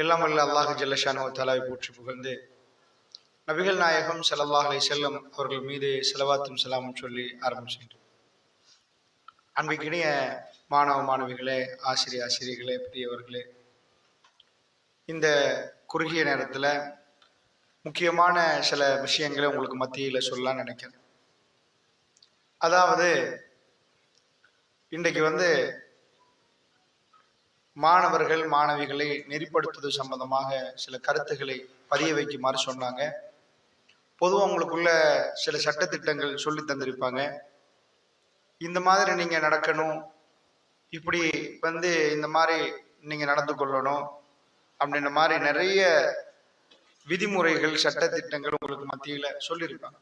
எல்லாம் வல்ல அல்லாஹ் ஜல்லஷானஹு தஆலாவை போற்றி புகழ்ந்து நபிகள் நாயகம் ஸல்லல்லாஹு அலைஹி வஸல்லம் அவர்கள் மீது ஸலவாத்தும் ஸலாமும் சொல்லி ஆரம்பிக்கின்றோம். அன்பிற்கினிய மாணவ மாணவிகளே, ஆசிரியர்களே, பெரியவர்களே, இந்த குறுகிய நேரத்தில் முக்கியமான சில விஷயங்களை உங்களுக்கு மத்தியில் சொல்லலாம்னு நினைக்கிறேன். அதாவது இன்றைக்கு மாணவர்கள் மாணவிகளை நெறிப்படுத்துவது சம்பந்தமாக சில கருத்துக்களை பதிய வைக்குமாறு சொன்னாங்க. பொதுவாக உங்களுக்குள்ள சில சட்டத்திட்டங்கள் சொல்லி தந்திருப்பாங்க. இந்த மாதிரி நீங்க நடக்கணும், இப்படி இந்த மாதிரி நீங்க நடந்து கொள்ளணும் அப்படின்ற மாதிரி நிறைய விதிமுறைகள் சட்டத்திட்டங்கள் உங்களுக்கு மத்தியில சொல்லியிருப்பாங்க.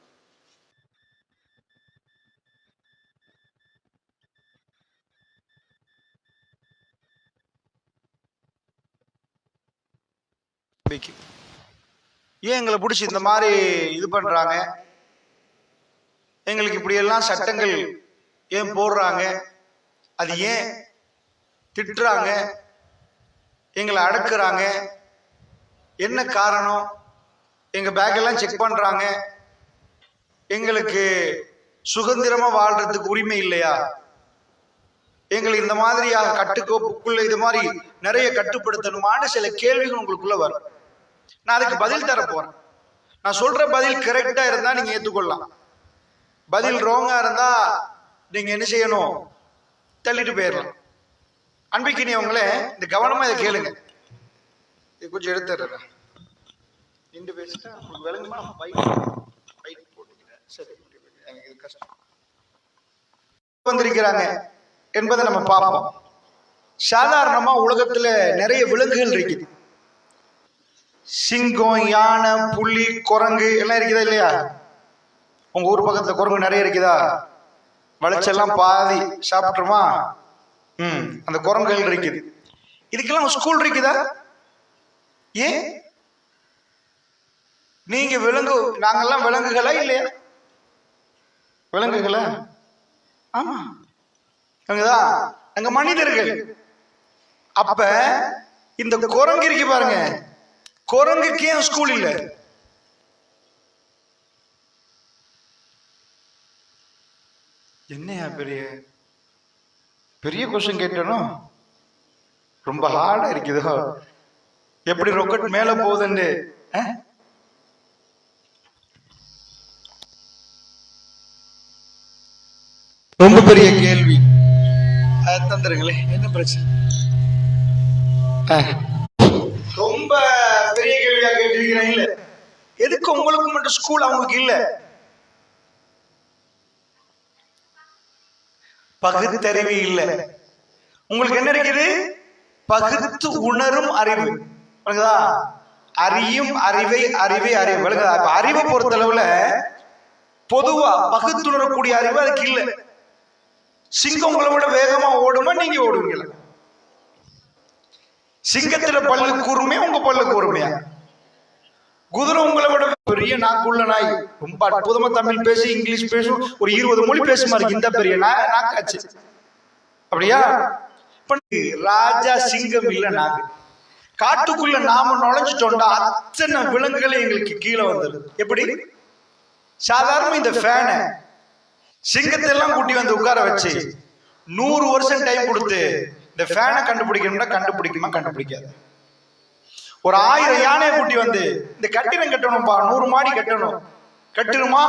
ஏன் எங்களை பிடிச்சி இந்த மாதிரி இது பண்றாங்க, எங்களுக்கு இப்படி எல்லாம் சட்டங்கள் ஏன் போடுறாங்க, அது ஏன் திட்டுறாங்க, எங்களை அடக்குறாங்க, என்ன காரணம், எங்க பேக் எல்லாம் செக் பண்றாங்க, எங்களுக்கு சுதந்திரமா வாழ்றதுக்கு உரிமை இல்லையா, எங்களை இந்த மாதிரியாக கட்டுக்கோப்புக்குள்ள இது மாதிரி நிறைய கட்டுப்படுத்தணுமான சில கேள்விகள் உங்களுக்குள்ள வரும். நான் அதுக்கு பதில் தர போறேன். நான் சொல்ற பதில் கரெக்டா இருந்தா நீங்க ஏத்துக்கொள்ளலாம். பதில் ரோங்கா இருந்தா நீங்க என்ன செய்யணும், தள்ளிட்டு போயிடலாம். அன்பிக்கினியவங்களே, இந்த கவனமா இதை கேளுங்க. இது கொஞ்சம் எடுத்துறேன். நின்று பேசிட்டா உங்களுக்கு விளங்குமா? சரி, எனக்கு இது கஷ்டம். வந்திருக்கிறாங்க என்பதை நம்ம பார்ப்போம். சாதாரணமா உலகத்துல நிறைய விலங்குகள் இருக்குது. சிங்கம், யானை, புலி, குரங்கு எல்லாம் இருக்குதா இல்லையா? உங்க ஊர் பக்கத்துல குரங்கு நிறைய இருக்குதா? வளைச்செல்லாம் பாதி சாப்பிட்டுருமா? அந்த குரங்குகள் இருக்குது. இதுக்கெல்லாம் ஸ்கூல் இருக்குதா? ஏன் நீங்க விலங்கு, நாங்கெல்லாம் விலங்குகளா இல்லையா? விலங்குகளா? ஆமா, அங்க மனிதர்கள். அப்ப இந்த குரங்கு இருக்கு பாருங்க, குரங்குக்கு ஏன் ஸ்கூல் இல்ல? என்னையா பெரிய பெரிய கொஸ்டின் கேட்டனும், ரொம்ப ஹார்டா இருக்குதோ. எப்படி ராக்கெட் மேல போகுதுன்னு ரொம்ப பெரிய கேள்வி. தந்துருங்களே, என்ன பிரச்சனை? ரொம்ப பெரிய கேள்வியா கேட்டிருக்கிறேன். இல்ல, எதுக்கு உங்களுக்கு மட்டும் ஸ்கூல் அவங்களுக்கு இல்ல? பகுத்தறிவு இல்ல. உங்களுக்கு என்ன இருக்குது? பகுத்து உணரும் அறிவு. அறியும் அறிவை, அறிவை அறிவு. அறிவை பொறுத்தளவுல பொதுவா பகுத்துணரக்கூடிய அறிவு அதுக்கு இல்ல. சிங்கம் உங்களை விட வேகமா ஓடுமா, நீங்க ஓடுவீங்களா? சிங்கத்துல பல்லு கூர்மையா, உங்க பல்லு கூர்மையா? குதிரை உங்களை விட பெரிய நாக்குள்ள நாய், ரொம்ப அற்புதமா தமிழ் பேசி இங்கிலீஷ் பேசும், ஒரு 20 மொழி பேசுமா இருக்கு இந்த பெரிய நாக்காச்சு. அப்படியா? ராஜா சிங்கம் இல்ல நாக்கு. காட்டுக்குள்ள நாம நுழைஞ்சிட்டோம்டா அத்தனை விலங்குகளை எங்களுக்கு கீழே வந்துடும். எப்படி? சாதாரண இந்த ஃபேன சிங்கத்தை எல்லாம் கூட்டி வந்து உட்கார வச்சு 100 வருஷம் டைம் கொடுத்து இந்த ஃபேனை கண்டுபிடிக்கணும்னா கண்டுபிடிக்குமா? கண்டுபிடிக்காது. ஒரு 1000 யானையை கூட்டி வந்து இந்த கட்டிடம் கட்டணும்பா, 100 மாடி கட்டணும், கட்டிடுமா?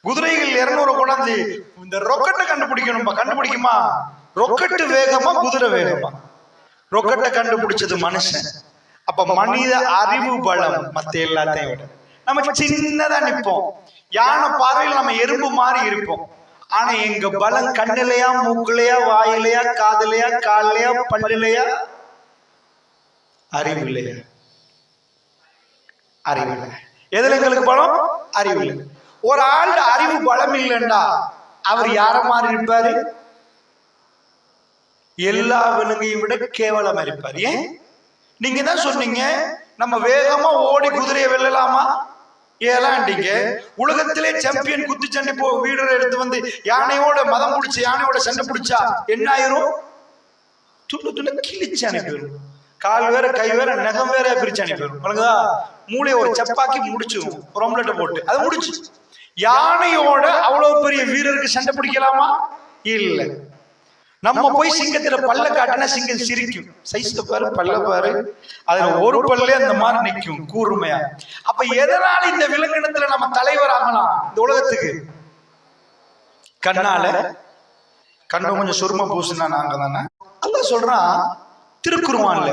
குதிரைகள் 200 கொண்டாந்து இந்த ரொக்கெட்டை கண்டுபிடிக்கணும்பா, கண்டுபிடிக்குமா? ரொக்கெட்டு வேகமா, குதிரை வேகமா? ரொக்கெட்டை கண்டுபிடிச்சது மனுஷன். அப்ப மனித அறிவு பலம் மத்த எல்லாத்தையும் விட நம்ம சின்னதா நிற்போம். யானை பார்வையில் நம்ம எறும்பு மாதிரி இருப்போம். ஆனா எங்க பலம் கண்ணிலையா, மூக்குலையா, வாயிலையா, காதலையா, காலையா, பல்லுலையா? அறிவு இல்லையா? அறிவு இல்லை. எதுல எங்களுக்கு பலம்? அறிவு இல்லை. ஒரு ஆள் அறிவு பலம் இல்லைண்டா அவர் யார மாதிரி இருப்பாரு? எல்லா விலங்கையும் விட கேவலமா இருப்பார். ஏன்? நீங்க தான் சொன்னீங்க நம்ம வேகமா ஓடி குதிரையை வெல்லலாமா? ஏலாண்டீங்க. உலகத்திலே சாம்பியன் குத்துச்சண்டை வீரரை எடுத்து வந்து யானையோட மதம் பிடிச்ச யானையோட சண்டை பிடிச்சா என்ன ஆயிரும்? துண்டு துண்டு கிழிச்சு அனுப்பிடும். கால் வேற கை வேற நகம் வேற பிரிச்சு அனுப்பிடுறா. மூளையை ஒரு சப்பாக்கி முடிச்சிடும், ஒரு ஆம்லெட்டை போட்டு அது முடிச்சு. யானையோட அவ்வளவு பெரிய வீரருக்கு சண்டை பிடிக்கலாமா? இல்ல. நம்ம போய் சிங்கத்துல பல்ல காட்டினா சிங்கம் சிரிக்கும். சைஸ் பாரு, பல்ல பாரு, அதுல ஒரு பல்லே அந்த மாதிரி நிற்கும் கூர்மையா. அப்ப எதனால இந்த விலங்கினத்துல நம்ம தலைவர் ஆகலாம் இந்த உலகத்துக்கு? கண்ணால. கண்ணு கொஞ்சம் சுரும பூசுனா நாங்க தானே. அல்லாஹ் சொல்றான் திருக்குர்ஆன்ல,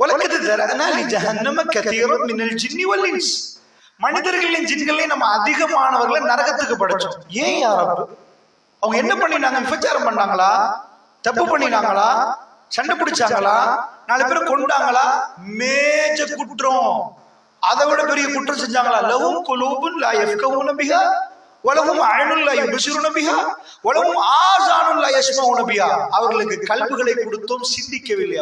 உலகத்து தரனா லி ஜஹன்னம கதீரன் மினல் ஜின்னி வல் இன்ஸ். மனிதர்களின் ஜின்களையும் நம்ம அதிகமானவர்களை நரகத்துக்கு படைச்சோம். ஏன் யா ரப்? அவங்க என்ன பண்ணினாங்க? விபச்சாரம் பண்ணாங்களா? தப்பு பண்ணினாங்களா? சண்டை பிடிச்சாங்களா? 4 பேரை கொண்டாங்களா? மேஜ குற்றம். அதை விட பெரிய குற்றம் செஞ்சாங்களா? லஹும் குலூபுன் லா யஃப்கஹூன பிஹா வலஹும் அய்னுன் லா யுப்சிருன பிஹா வலஹும் ஆஸானுன் லா யஸ்மஊன பிஹா. அவர்களுக்கு கல்புகளை கொடுத்தோம், சிந்திக்கவில்லை.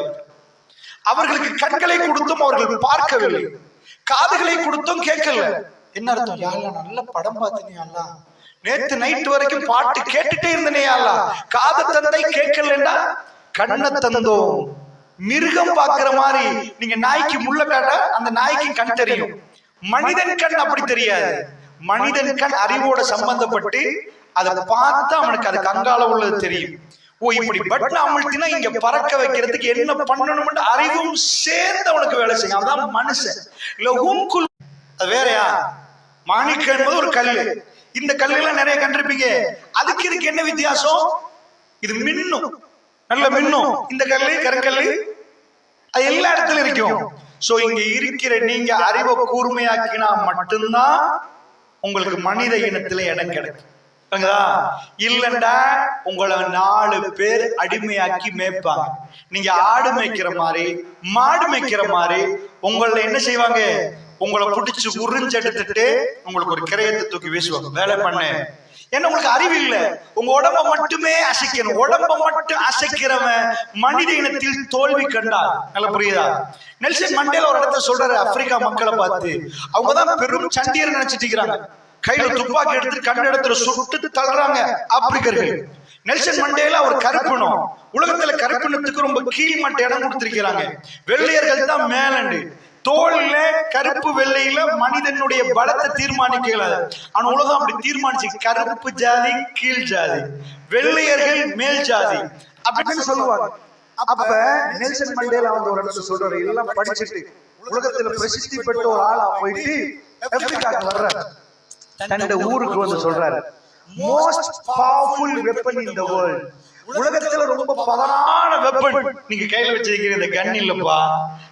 அவர்களுக்கு கண்களை கொடுத்தோம், அவர்கள் பார்க்கவில்லை. காதுகளை கொடுத்தோம், கேட்கல. என்ன அர்த்தம்? யா அல்லாஹ், நல்ல படம் பார்த்தனே அல்லாஹ், நேத்து நைட் வரைக்கும் பாட்டு கேட்டுட்டே இருந்தனே அல்லாஹ், காது தந்தை கேட்கலன்னா கண்ணை தந்தோம். மிருகம் பாக்குற மாதிரி நீங்க நாய்க்கு முள்ள காட்ட அந்த நாய்க்கு கண் தெரியும், மனிதன் கண் அப்படி தெரியாது. மனிதன் கண் அறிவோட சம்பந்தப்பட்டு அதை பார்த்தா அவனுக்கு அது கங்கால உள்ளது தெரியும். ஓ, இப்படி பட்டன் அமுழ்த்தினா இங்க பறக்க வைக்கிறதுக்கு என்ன பண்ணணும்னு அறிவும் சேர்ந்து அவனுக்கு வேலை செய்யும். அதான் மனுஷன். அது வேறையா? மாணிக்கம் என்பது ஒரு கல்லு. இந்த கல்லுலாம் நிறைய கண்டிருப்பீங்க. அதுக்கு இதுக்கு என்ன வித்தியாசம்? இது மின்னும், நல்ல மின்னும். இந்த கல்லு கருங்கல்லு அது எல்லா இடத்துலயும் இருக்கும். சோ இங்க இருக்கிற நீங்க அறிவை கூர்மையாக்கினா மட்டும்தான் உங்களுக்கு மனித இனத்துல இடம் கிடைக்கும். இல்லண்டா உங்களை 4 பேர் அடிமையாக்கி மேய்ப்பாங்க. நீங்க ஆடு மேய்க்கிற மாதிரி, மாடு மேய்க்கிற மாதிரி உங்களை என்ன செய்வாங்க? உங்களை பிடிச்சு உறிஞ்செடுத்துட்டு உங்களுக்கு ஒரு கிரயத்தை தூக்கி வீசுவாங்க. வேலை பண்ணு. ஏன்னா உங்களுக்கு அறிவு இல்ல. உங்க உடம்ப மட்டுமே அசைக்கணும். உடம்ப மட்டும் அசைக்கிறவன் மனித இனத்தில் தோல்வி கண்டா. நல்லா புரியுதா? நெல்சன் மண்டேலா ஒரு இடத்துல சொல்றாரு, ஆப்பிரிக்கா மக்களை பார்த்து, அவங்கதான் பெரும் சண்டியர் நினைச்சிட்டு இருக்கிறாங்க. கையில துப்பாக்கி எடுத்து கண்ட இடத்துல சுட்டு தள்ளுறாங்க ஆப்பிரிக்கர்கள். நெல்சன் மண்டேலா ஒரு கருப்பினம். உலகத்துல கருப்பினத்துக்கு ரொம்ப கீழ்மட்ட இடம் கொடுத்திருக்கிறாங்க. வெள்ளையர்கள் தான் மேலண்டு. தோல்ல கருப்பு வெள்ளையில மனிதனுடைய பலத்தை தீர்மானிக்கல. ஆனா உலகம் அப்படி தீர்மானிச்சு, கருப்பு ஜாதி கீழ் ஜாதி, வெள்ளையர்கள் மேல் ஜாதி அப்படின்னு சொல்லுவாங்க. அப்ப நெல்சன் மண்டேலா வந்து ஒரு இடத்துல சொல்றாரு, எல்லாம் படிச்சுட்டு உலகத்துல பிரசித்தி பெற்ற ஒரு ஆளா போயிட்டு ஆப்பிரிக்காக்கு வர்றாரு. தன்னுடைய ஊருக்கு வந்து சொல்றாரு, most powerful weapon in the world. உலகத்துல ரொம்ப பவரான வெப்பன் நீங்க கையில வச்சிருக்கிற இந்த கன் இல்லப்பா.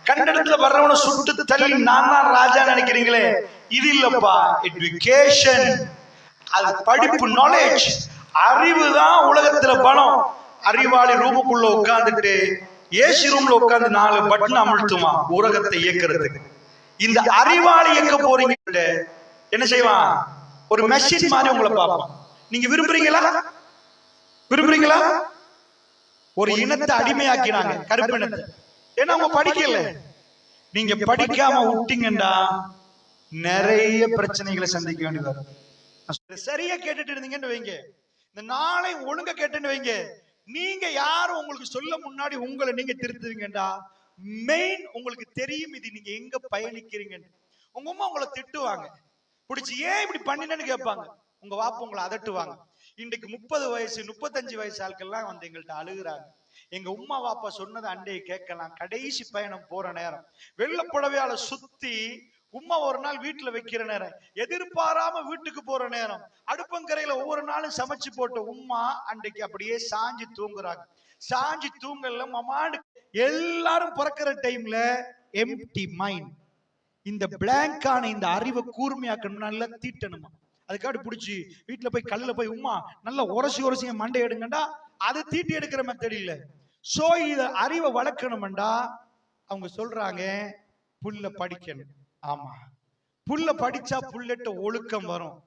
கண்டத்துல வர்றவன சுட்டு தள்ளி நான் தான் ராஜா நினைக்கிறீங்களே, இது இல்லப்பா. எஜுகேஷன், அது படிப்பு, நாலேஜ், அறிவு தான் உலகத்துல பலம். அறிவாளி ரூமுக்குள்ள உட்கார்ந்துட்டு ஏசி ரூம்ல உட்கார்ந்து 4 பட்டன் அமுழ்த்துமா உலகத்தை இயக்குறதுக்கு. இந்த அறிவாளி இயக்க போறீங்க என்ன செய்வான்? ஒரு மெஷின் மாதிரி உங்களை பார்ப்பான். நீங்க விரும்புறீங்களா? விரும்புறீங்களா? ஒரு இனத்தை அடிமையாக்கினாங்க, கருப்பினத்தை. ஏன்னா அவங்க படிக்கல. நீங்க படிக்காம விட்டீங்கன்னா நிறைய பிரச்சனைகளை சந்திக்க வேண்டியது. சரியா கேட்டுட்டு இருந்தீங்கன்னு வைங்க, இந்த நாளை ஒழுங்க கேட்டுன்னு வைங்க, நீங்க யாரும் உங்களுக்கு சொல்ல முன்னாடி உங்களை நீங்க திருத்துவீங்கடா. மெயின் உங்களுக்கு தெரியும் இது நீங்க எங்க பயணிக்கிறீங்க. உங்க அம்மா உங்களை திட்டுவாங்க, பிடிச்சி ஏன் இப்படி பண்ணினு கேட்பாங்க. உங்க வாப்பா உங்களை அதட்டுவாங்க. இன்றைக்கு 30 வயசு 35 வயசு ஆட்கள்லாம் வந்து எங்கள்கிட்ட அழுகுறாங்க. எங்க உம்மா வாப்பா சொன்னது அண்டையை கேட்கலாம். கடைசி பயணம் போற நேரம், வெள்ளை புடவையால சுத்தி உம்மா ஒரு நாள் வீட்டுல வைக்கிற நேரம், எதிர்பாராம வீட்டுக்கு போற நேரம், அடுப்பங்கரையில ஒவ்வொரு நாளும் சமைச்சு போட்ட உம்மா அன்றைக்கு அப்படியே சாஞ்சி தூங்குறாங்க. சாஞ்சி தூங்கல மமான்னு எல்லாரும் பிறக்கிற டைம்ல எம்டி மைண்ட். இந்த பிளாங்கான இந்த அறிவை கூர்மையாக்கணும், நல்லா தீட்டணுமா. அதுக்காக பிடிச்சி வீட்டுல போய் கல்ல போய் உம்மா நல்லா உரசி மண்டை எடுங்கண்டா, அது தீட்டி எடுக்கிற மெத்தட் இல்ல. சோ இத அறிவை வளர்க்கணும்டா அவங்க சொல்றாங்க, புல்ல படிக்கணும். ஆமா, புல்ல படிச்சா புல்லட்ட ஒழுக்கம் வரும்.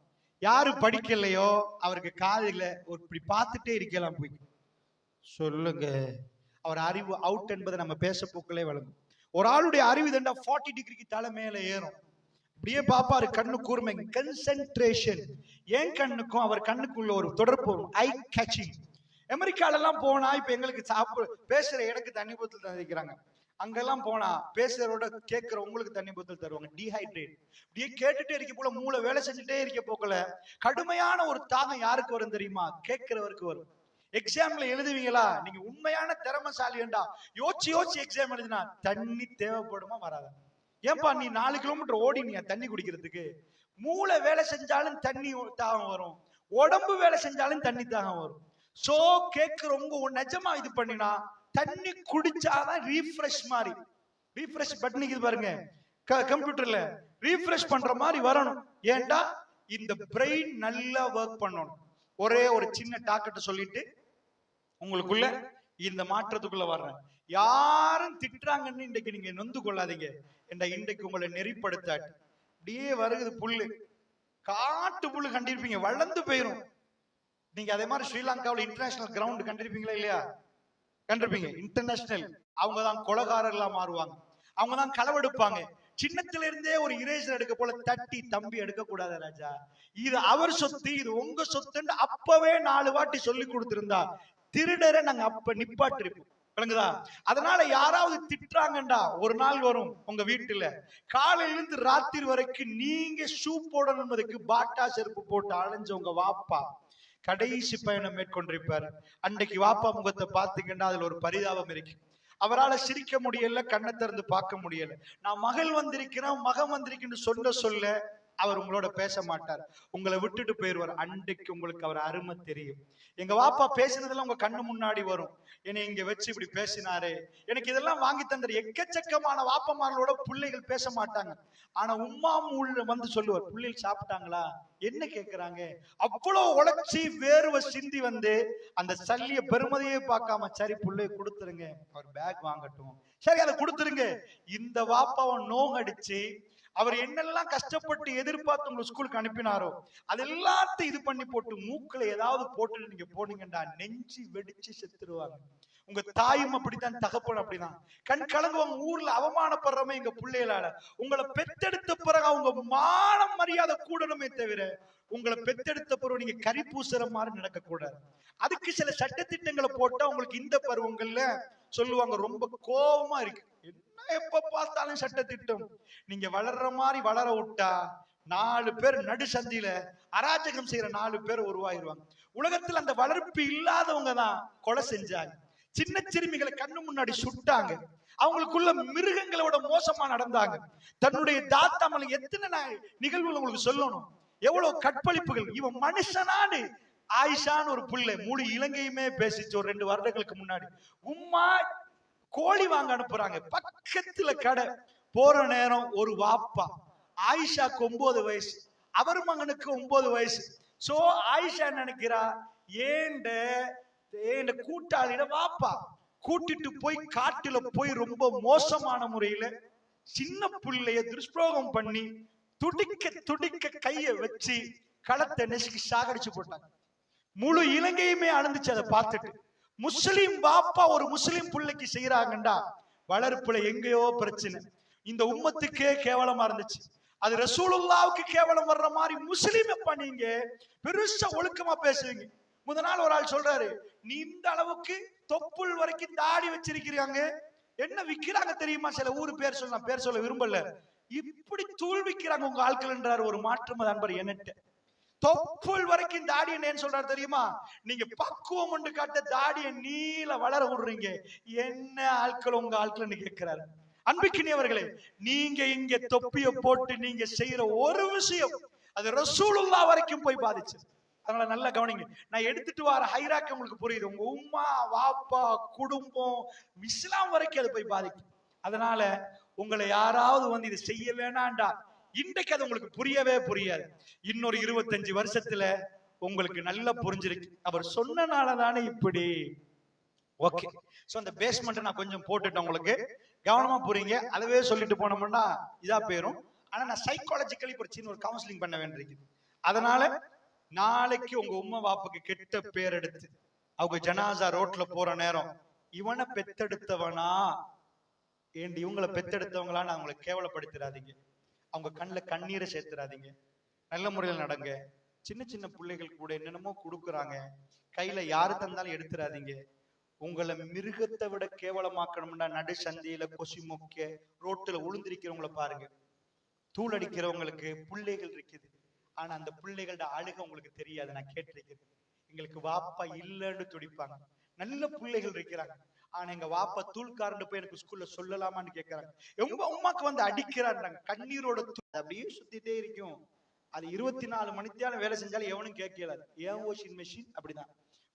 யாரு படிக்கலையோ அவருக்கு காதுல ஒரு இப்படி பார்த்துட்டே இருக்கலாம். போய் சொல்லுங்க, அவர் அறிவு அவுட் என்பதை நம்ம பேச போக்களே வழங்கும். ஒரு ஆளுடைய அறிவு தண்டா 40 டிகிரிக்கு தலை மேல ஏறும். அப்படியே பாப்பாரு, கண்ணு கூர்மை, கன்சென்ட்ரேஷன். என் கண்ணுக்கும் அவர் கண்ணுக்குள்ள ஒரு தொடர்பு, ஐ கேச்சிங். அமெரிக்கால எல்லாம் போனா இப்ப எங்களுக்கு பேசுற இடக்கு தண்ணி போத்துல தான் இருக்கிறாங்க. அங்கெல்லாம் போனா பேசுறதோட கேட்கிற உங்களுக்கு தண்ணி போத்தல் தருவாங்க. டீஹைட்ரேட் இப்படியே கேட்டுட்டே இருக்க போல, மூளை வேலை செஞ்சுட்டே இருக்க போக்கல கடுமையான ஒரு தாகம் யாருக்கு வரும் தெரியுமா? கேட்கிறவருக்கு வரும். எக்ஸாம்ல எழுதுவீங்களா? நீங்க உண்மையான திறமைசாலிண்டா யோசிச்சு யோசிச்சு எக்ஸாம் எழுதினா தண்ணி தேவைப்படுமா வராதா? ஏன்பா நீ 4 கிலோமீட்டர் ஓடினியா தண்ணி குடிக்கிறதுக்கு? மூளை வேலை செஞ்சாலும் தண்ணி தாகம் வரும், உடம்பு வேலை செஞ்சாலும் தண்ணி தாகம் வரும். சோ கேட்கிறவங்க நிஜமா இது பண்ணினா தண்ணி குடிச்சாதான் ரீஃப்ரெஷ் மாதிரி, ரீஃப்ரெஷ் பட்டன் இது பாருங்க கம்ப்யூட்டர்ல ரீஃப்ரெஷ் பண்ற மாதிரி வரணும். ஏன்டா இந்த பிரெயின் நல்லா ஒர்க் பண்ணணும். ஒரே ஒரு சின்ன டாக்டர்ட்ட சொல்லிட்டு உங்களுக்குள்ள இந்த மாற்றத்துக்குள்ள வர்றேன். யாரும் திட்டுறாங்கன்னு இன்றைக்கு நீங்க நொந்து கொள்ளாதீங்க. இன்றைக்கு உங்களை நெறிப்படுத்தாட்டு அப்படியே வருகுது புல்லு, காட்டு புல்லு கண்டிருப்பீங்க, வளர்ந்து போயிரும். நீங்க அதே மாதிரி ஸ்ரீலங்காவில் இன்டர்நேஷனல் கிரவுண்ட் கண்டிருப்பீங்களா இல்லையா? கண்டிருப்பீங்க. இன்டர்நேஷனல் அவங்க தான் கொலகாரர்களா மாறுவாங்க, அவங்க தான் களவெடுப்பாங்க. சின்னத்தில இருந்தே ஒரு இரேசர் எடுக்க போல தட்டி தம்பி எடுக்க கூடாது ராஜா, இது அவர் சொத்து, இது உங்க சொத்துன்னு அப்பவே 4 வாட்டி சொல்லி கொடுத்திருந்தா திருடரை நாங்க அப்ப நிப்பாட்டிருப்போம். விளங்குதா? அதனால யாராவது திட்டுறாங்கண்டா ஒரு நாள் வரும் உங்க வீட்டுல காலையில இருந்து ராத்திரி வரைக்கும் நீங்க ஷூ போடணும்னதுக்கு பாட்டா செருப்பு போட்டு அலைஞ்ச உங்க வாப்பா கடைசி பயணம் மேற்கொண்டிருப்பார். அன்றைக்கு வாப்பா முகத்தை பார்த்தீங்கன்னா அதுல ஒரு பரிதாபம் இருக்கு. அவரால் சிரிக்க முடியல, கண்ணை திறந்து பார்க்க முடியல. நான் மகள் வந்திருக்கிறேன் மகன் வந்திருக்குன்னு சொல்ல அவர் உங்களோட பேச மாட்டார், உங்களை விட்டுட்டு போயிடுவார். அன்றைக்கு உங்களுக்கு அவர் அருமை தெரியும். எங்க வாப்பா பேசினதெல்லாம் உங்க கண்ணு முன்னாடி வரும். என்னை இங்க வச்சு இப்படி பேசினாரே, எனக்கு இதெல்லாம் வாங்கி தந்தார். எக்கச்சக்கமான வாப்பமார்களோட பிள்ளைகள் பேச மாட்டாங்க. ஆனா உம்மாவும் உள்ள வந்து சொல்லுவார், பிள்ளைகள் சாப்பிட்டாங்களா, என்ன கேட்கிறாங்க. அவ்வளவு உழைச்சி வேர்வை சிந்தி வந்து அந்த சல்லிய பெருமதியே பார்க்காம சரி பிள்ளைய கொடுத்துருங்க, அவர் பேக் வாங்கட்டும், சரி அதை கொடுத்துருங்க. இந்த வாப்பாவை நோங்கடிச்சு அவர் என்னெல்லாம் கஷ்டப்பட்டு எதிர்பார்த்து உங்களை ஸ்கூலுக்கு அனுப்பினாரோ அது எல்லாத்தையும் இது பண்ணி போட்டு மூக்குல ஏதாவது போட்டு நீங்க போனீங்கடா நெஞ்சு வெடிச்சு செத்துருவாங்க. உங்க தாயும் அப்படித்தான், தகப்பன் அப்படிதான் கண் கலங்குவாங்க. ஊர்ல அவமானப்படுறமே எங்க பிள்ளைகளால. உங்களை பெத்தெடுத்த பிறகு அவங்க மானம் மரியாதை கூடணுமே தவிர உங்களை பெத்தெடுத்த பிறகு நீங்க கறி பூசுற மாதிரி நடக்க கூடாது. அதுக்கு சில சட்டத்திட்டங்களை போட்டா உங்களுக்கு இந்த பருவங்கள்ல சொல்லுவாங்க ரொம்ப கோபமா இருக்கு, என்ன எப்ப பார்த்தாலும் சட்டத்திட்டம். நீங்க வளர்ற மாதிரி வளர விட்டா 4 பேர் நடு சந்தியில அராஜகம் செய்யற 4 பேர் உருவாயிருவாங்க. உலகத்துல அந்த வளர்ப்பு இல்லாதவங்க தான் கொலை செஞ்சாங்க, சின்ன சிறுமிகளை கண்ணு முன்னாடி சுட்டாங்க, அவங்களுக்குள்ள மிருகங்களோட மோசமா நடந்தாங்க. தன்னுடைய தாத்தாமலை எத்தனை நிகழ்வுகள் உங்களுக்கு சொல்லணும், எவ்வளவு கற்பழிப்புகள். இவன் மனுஷனானு ஆயிஷான்னு ஒரு புள்ளை முழு இலங்கையுமே பேசிச்சு ஒரு 2 வருடங்களுக்கு முன்னாடி. உம்மா கோழி வாங்க அனுப்புறாங்க, பக்கத்துல கடை. போற நேரம் ஒரு வாப்பா, ஆயிஷாக்கு 9 வயசு, அவர் மகனுக்கு 9 வயசு. சோ ஆயிஷா நினைக்கிறா ஏண்ட கூட்டாளிட வாப்பா கூட்டிட்டு போய் காட்டுல போய் ரொம்ப மோசமான முறையில சின்ன பிள்ளைய துஷ்பிரயோகம் பண்ணி துடிக்க துடிக்க கைய வச்சு களத்தை நெசுக்கி சாகடிச்சு போட்டாங்க. முழு இலங்கையுமே அழுந்துச்சு அதை பார்த்துட்டு. முஸ்லிம் பாப்பா ஒரு முஸ்லிம் பிள்ளைக்கு செய்யறாங்கண்டா வளர்ப்புல எங்கேயோ பிரச்சனை. இந்த உம்மத்துக்கே கேவலமா இருந்துச்சு, அது ரசூலுல்லாவுக்கு கேவலம் வர்ற மாதிரி முஸ்லிம் நீங்க பெருசா ஒழுக்கமா பேசுவீங்க. முத நாள் ஒரு ஆள் சொல்றாரு, நீ இந்த அளவுக்கு தொப்புள் வரைக்கும் தாடி வச்சிருக்கிறாங்க, என்ன விக்கிறாங்க தெரியுமா? சில ஊரு பேர் சொல்லலாம், பேர் சொல்ல விரும்பல, இப்படி தூள் விக்கிறாங்க உங்க ஆட்கள் என்றார் ஒரு மாற்று அன்பர் என்னட்ட. தொப்புள் வரைக்கும் தாடி என்ன சொல்றாரு தெரியுமா? நீங்க பக்குவம் ஒன்று காட்ட தாடியை நீல வளர விடுறீங்க, என்ன ஆட்கள் உங்க ஆட்கள் கேட்கிறாரு. அன்பிக்கினியவர்களே, நீங்க இங்க தொப்பிய போட்டு நீங்க செய்யற ஒரு விஷயம் அது ரசூலுல்லா வரைக்கும் போய் பாதிச்சு. அதனால நல்லா கவனிங்க. நான் எடுத்துட்டு வர ஹைராக் உங்களுக்கு புரியுது. உங்க உம்மா வாப்பா குடும்பம் இஸ்லாம் வரைக்கும் அது போய் பாதிக்கும். அதனால உங்களை யாராவது வந்து இதை செய்ய வேணாண்டா, இன்றைக்கு அது உங்களுக்கு புரியவே புரியாது. இன்னொரு 25 வருஷத்துல உங்களுக்கு நல்லா புரிஞ்சிருக்கு. அவர் சொன்னனாலதானே இப்படி. ஓகே, சோ அந்த பேஸ்மெண்ட் நான் கொஞ்சம் போட்டுட்டேன், உங்களுக்கு கவனமா புரியுங்க. அதுவே சொல்லிட்டு போனோம்னா இதா போயிரும். ஆனா நான் சைக்காலஜிக்கலி ஒரு சின்ன ஒரு கவுன்சிலிங் பண்ண வேண்டியிருக்கு. அதனால நாளைக்கு உங்க உம்மா வாப்புக்கு கெட்ட பேர் எடுத்து அவங்க ஜனாசா ரோட்ல போற நேரம் இவனை பெத்தெடுத்தவனா ஏண்டி இவங்களை பெத்தெடுத்தவங்களான்னு அவங்களை கேவலப்படுத்திடாதீங்க, அவங்க கண்ணுல கண்ணீரை சேர்த்துறாதீங்க. நல்ல முறையில் நடங்க. சின்ன சின்ன பிள்ளைகள் கூட என்னென்னமோ கொடுக்குறாங்க, கையில யாரு தந்தாலும் எடுத்துடாதீங்க. உங்களை மிருகத்தை விட கேவலமாக்கணும்னா நடு சந்தையில கொசி மொக்க ரோட்டுல உளுந்திருக்கிறவங்கள பாருங்க. தூள் அடிக்கிறவங்களுக்கு பிள்ளைகள் இருக்குது, ஆனா அந்த பிள்ளைகளோட அழுக உங்களுக்கு தெரியாது. நான் கேட்டிருக்கிறேன், எங்களுக்கு வாப்பா இல்லைன்னு துடிப்பாங்க. நல்ல பிள்ளைகள் இருக்கிறாங்க, ஆனா எங்க வாப்பா தூள்காரன்னு போய் எனக்கு ஸ்கூல்ல சொல்லலாமான்னு கேட்கறாங்க. எங்க அம்மாக்கு வந்து அடிக்கிறாங்க, கண்ணீரோட அப்படியே சுத்திட்டே இருக்கும். அது 24 மணித்தியாலும் வேலை செஞ்சாலும் எவனும் கேட்கல. ஏன் வாஷிங் மெஷின் அப்படிதான்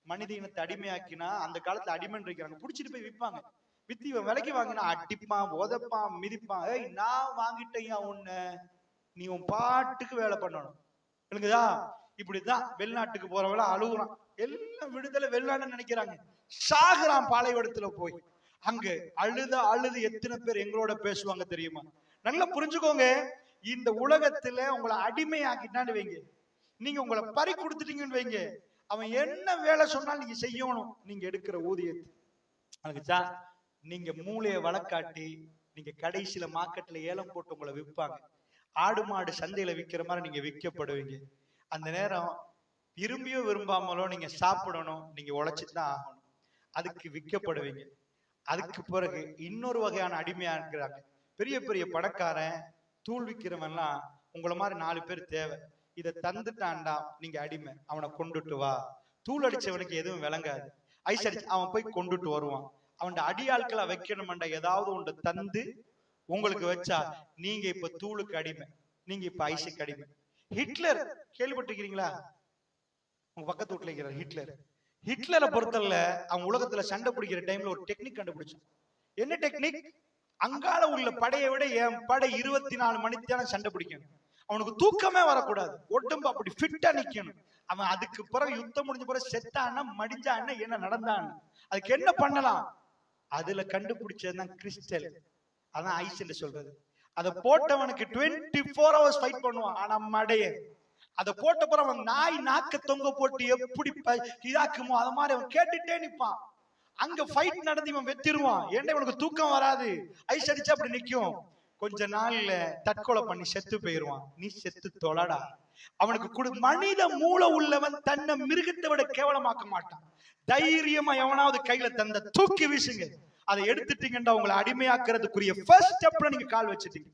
மனித இனத்தை அடிமையாக்கினா. அந்த காலத்துல அடிமைன்னு இருக்கிறாங்க, புடிச்சிட்டு போய் விற்பாங்க. வித்தி இவன் விலைக்கு வாங்கினா அடிப்பான், உதப்பான், மிதிப்பான். ஏய் நான் வாங்கிட்டேயா உன்ன, நீ உன் பாட்டுக்கு வேலை பண்ணணும். எனக்குதா இப்படிதான் வெளிநாட்டுக்கு போறவள அழுகுறான். எல்லாம் விடுதலை வெளிநாடு நினைக்கிறாங்க, சாகுறான் பாலைவனத்துல போய். அங்க அழுது எத்தனை பேர் எங்களோட பேசுவாங்க தெரியுமா? நல்லா புரிஞ்சுக்கோங்க, இந்த உலகத்துல உங்களை அடிமையாக்கிட்டான்னு வைங்க, நீங்க உங்களை பறி கொடுத்துட்டீங்கன்னு வைங்க, அவன் என்ன வேலை சொன்னாலும் நீங்க செய்யணும். நீங்க எடுக்கிற ஊதியத்தை நீங்க மூளையை வளக்காட்டி நீங்க கடைசியில மார்க்கெட்ல ஏலம் போட்டு உங்களை விற்பாங்க. ஆடு மாடு சந்தையில விற்கிற மாதிரி நீங்க விற்கப்படுவீங்க. அந்த நேரம் விரும்பியோ விரும்பாமலோ நீங்க சாப்பிடணும், நீங்க உழைச்சிட்டுதான் ஆகணும். அதுக்கு விற்கப்படுவீங்க. அதுக்கு பிறகு இன்னொரு வகையான அடிமையா இருக்கிறாங்க. பெரிய பெரிய பணக்காரன் தூள் விற்கிறவன்லாம் உங்களை மாதிரி 4 பேர் தேவை. இதை தந்துட்டான்டா நீங்க அடிமை, அவனை கொண்டுட்டு வா. தூள் அடிச்சவனுக்கு எதுவும் விளங்காது, ஐஸ் அடிச்சு அவன் போய் கொண்டுட்டு வருவான். அவன் அடியாட்களை வைக்கணும்டா ஏதாவது ஒன்று தந்து உங்களுக்கு வச்சா நீங்க இப்ப தூளுக்கு அடிமை, நீங்க இப்ப ஐஸுக்கு அடிமை. ஹிட்லர் கேள்விப்பட்டிருக்கீங்களா? உங்க பக்கத்து வீட்டுல இருக்கிற ஹிட்லரை பொறுத்தல அவன் உலகத்துல சண்டை பிடிக்கிற டைம்ல ஒரு டெக்னிக் கண்டுபிடிச்சான். என்ன டெக்னிக்? அங்கால உள்ள படையை விட என் படை 24 மணித்தான சண்டை பிடிக்கணும், அவனுக்கு தூக்கமே வரக்கூடாது, உடம்பு அப்படி ஃபிட்டா நிக்கணும். அவன் அதுக்கு பிறகு யுத்தம் முடிஞ்ச பிறகு செத்தான்னா மடிஞ்சான்னா என்ன நடந்தான், அதுக்கு என்ன பண்ணலாம்? அதுல கண்டுபிடிச்சதுதான் கிறிஸ்டல், அதான் ஐஸ் என்று சொல்றது. அதை போட்டவனுக்கு 24 hours ஃபைட் பண்ணுவான். ஆனா மடைய அதை போட்ட பிறகு அவன் நாய் நாக்க தொங்க போட்டு எப்படி இதாக்குமோ அது மாதிரி அவன் கேட்டுட்டே நிப்பான். அங்க ஃபைட் நடந்து இவன் வெத்திருவான். ஏன்டா இவனுக்கு தூக்கம் வராது, ஐஸ் அடிச்சா அப்படி நிக்கும். கொஞ்ச நாள்ல தற்கொலை பண்ணி செத்து போயிருவான். நீ செத்து தொலைடா. அவனுக்கு மனித மூளை உள்ளவன் தன்னை மிருகத்தை விட கேவலமாக்க மாட்டான். தைரியமா எவனாவது கையில தந்த தூக்கி வீசுங்க. அதை எடுத்துட்டீங்கன்னா உங்களை அடிமையாக்குறதுக்குரிய ஃபர்ஸ்ட் ஸ்டெப்ல நீங்க கால் வச்சுட்டீங்க.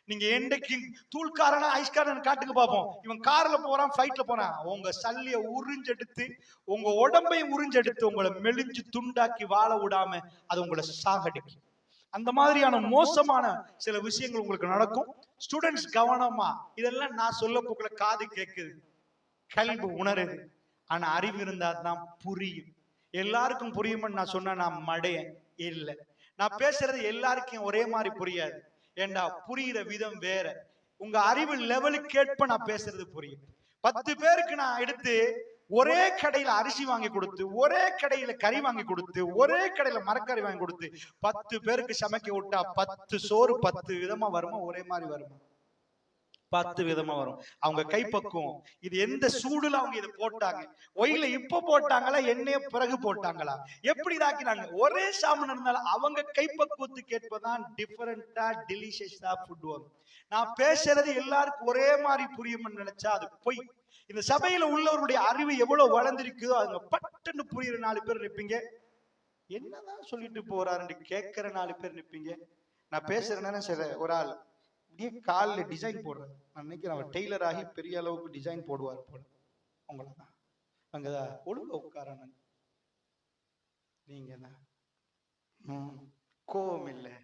நீங்க என்னைக்கு தூள்காரனா ஐஸ்காரன் காட்டுக்கு பார்ப்போம். இவன் கார்ல போறான், ஃபிளைட்ல போறான், உங்க சல்லிய உறிஞ்செடுத்து உங்க உடம்பையும் உறிஞ்செடுத்து உங்களை மெலிஞ்சு துண்டாக்கி வாழ விடாம அது உங்களை சாகடிக்கும். அந்த மாதிரியான மோசமான சில விஷயங்கள் உங்களுக்கு நடக்கும். ஸ்டூடெண்ட்ஸ் கவனமா, இதெல்லாம் நான் சொல்ல போக்குல காது கேட்குது, கல்வி உணருது, ஆனா அறிவு இருந்தா தான் புரியும். எல்லாருக்கும் புரியும்னு நான் சொன்னா நான் மடையன் இல்லை. நான் பேசுறது எல்லாருக்கும் ஒரே மாதிரி புரியாது, ஏண்டா புரியுற விதம் வேற. உங்க அறிவு லெவலுக்கு ஏற்ப நான் பேசுறது புரியும். 10 பேருக்கு நான் எடுத்து ஒரே கடையில அரிசி வாங்கி கொடுத்து, ஒரே கடையில கறி வாங்கி கொடுத்து, ஒரே கடையில மரக்கறி வாங்கி கொடுத்து 10 பேருக்கு சமைக்க விட்டா 10 சோறு 10 விதமா வருமா? ஒரே மாதிரி வருமா? 10 விதமா வரும். அவங்க கைப்பக்குவம், இது எந்த சூடுல அவங்க இதை போட்டாங்க, ஒயில இப்ப போட்டாங்களா எண்ணெய பிறகு போட்டாங்களா, எப்படி இதாக்கினாங்க, ஒரே சாமன் இருந்தாலும் அவங்க கைப்பக்குவத்துக்கு ஏற்பதான் டிஃபரெண்டா டெலிஷியஸா ஃபுட் வரும். நான் பேசுறது எல்லாருக்கும் ஒரே மாதிரி புரியும்னு நினைச்சா அது பொய். இந்த சபையில உள்ளவருடைய அறிவு எவ்வளவு வளர்ந்திருக்குதோ அவங்க பட்டுன்னு புரியுற 4 பேர் நிற்பீங்க. என்னதான் சொல்லிட்டு போறாருன்னு கேட்கிற 4 பேர் நிற்பீங்க. நான் பேசுறேன்னு சரி, ஒரு ஆள் அப்படியே காலில் டிசைன் போடுறாரு. நான் நினைக்கிறேன் அவர் டெய்லர் ஆகி பெரிய அளவுக்கு டிசைன் போடுவார் போல. உங்களை தான் அங்கதான் ஒழுங்க உட்காரணும். நீங்க தான் கோவம் இல்லை,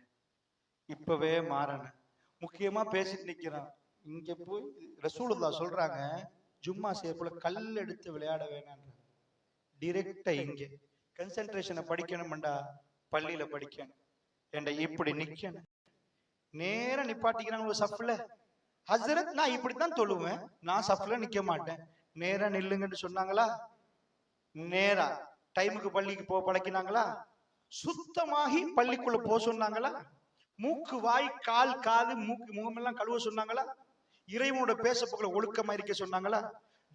இப்பவே மாறணும். முக்கியமா பேசிட்டு நிக்கிறான். இங்க போய் ரசூலுல்லாஹ் சொல்றாங்க, ஜும்மா செய்யக்குள்ள கல் எடுத்து விளையாட வேணாம், டிரெக்டா இங்க கன்சென்ட்ரேஷனை படிக்கணும்டா, பள்ளியில படிக்கணும். ஏண்டா இப்படி நிக்கணும், நேரம் நிப்பாட்டிக்கிறாங்க சஃப்ல. ஹஸ்ரத் நான் இப்படித்தான் தொழுவேன், நான் சஃப்ல நிக்க மாட்டேன், நேரா நில்லுங்கன்னு சொன்னாங்களா? நேரா டைமுக்கு பள்ளிக்கு போ பழக்கினாங்களா? சுத்தமாகி பள்ளிக்குள்ள போ சொன்னாங்களா? மூக்கு வாய் கால் காது மூக்கு முகமெல்லாம் கழுவ சொன்னாங்களா? இறைவனோட பேச போக்குல ஒழுக்கமா இருக்க சொன்னாங்களா?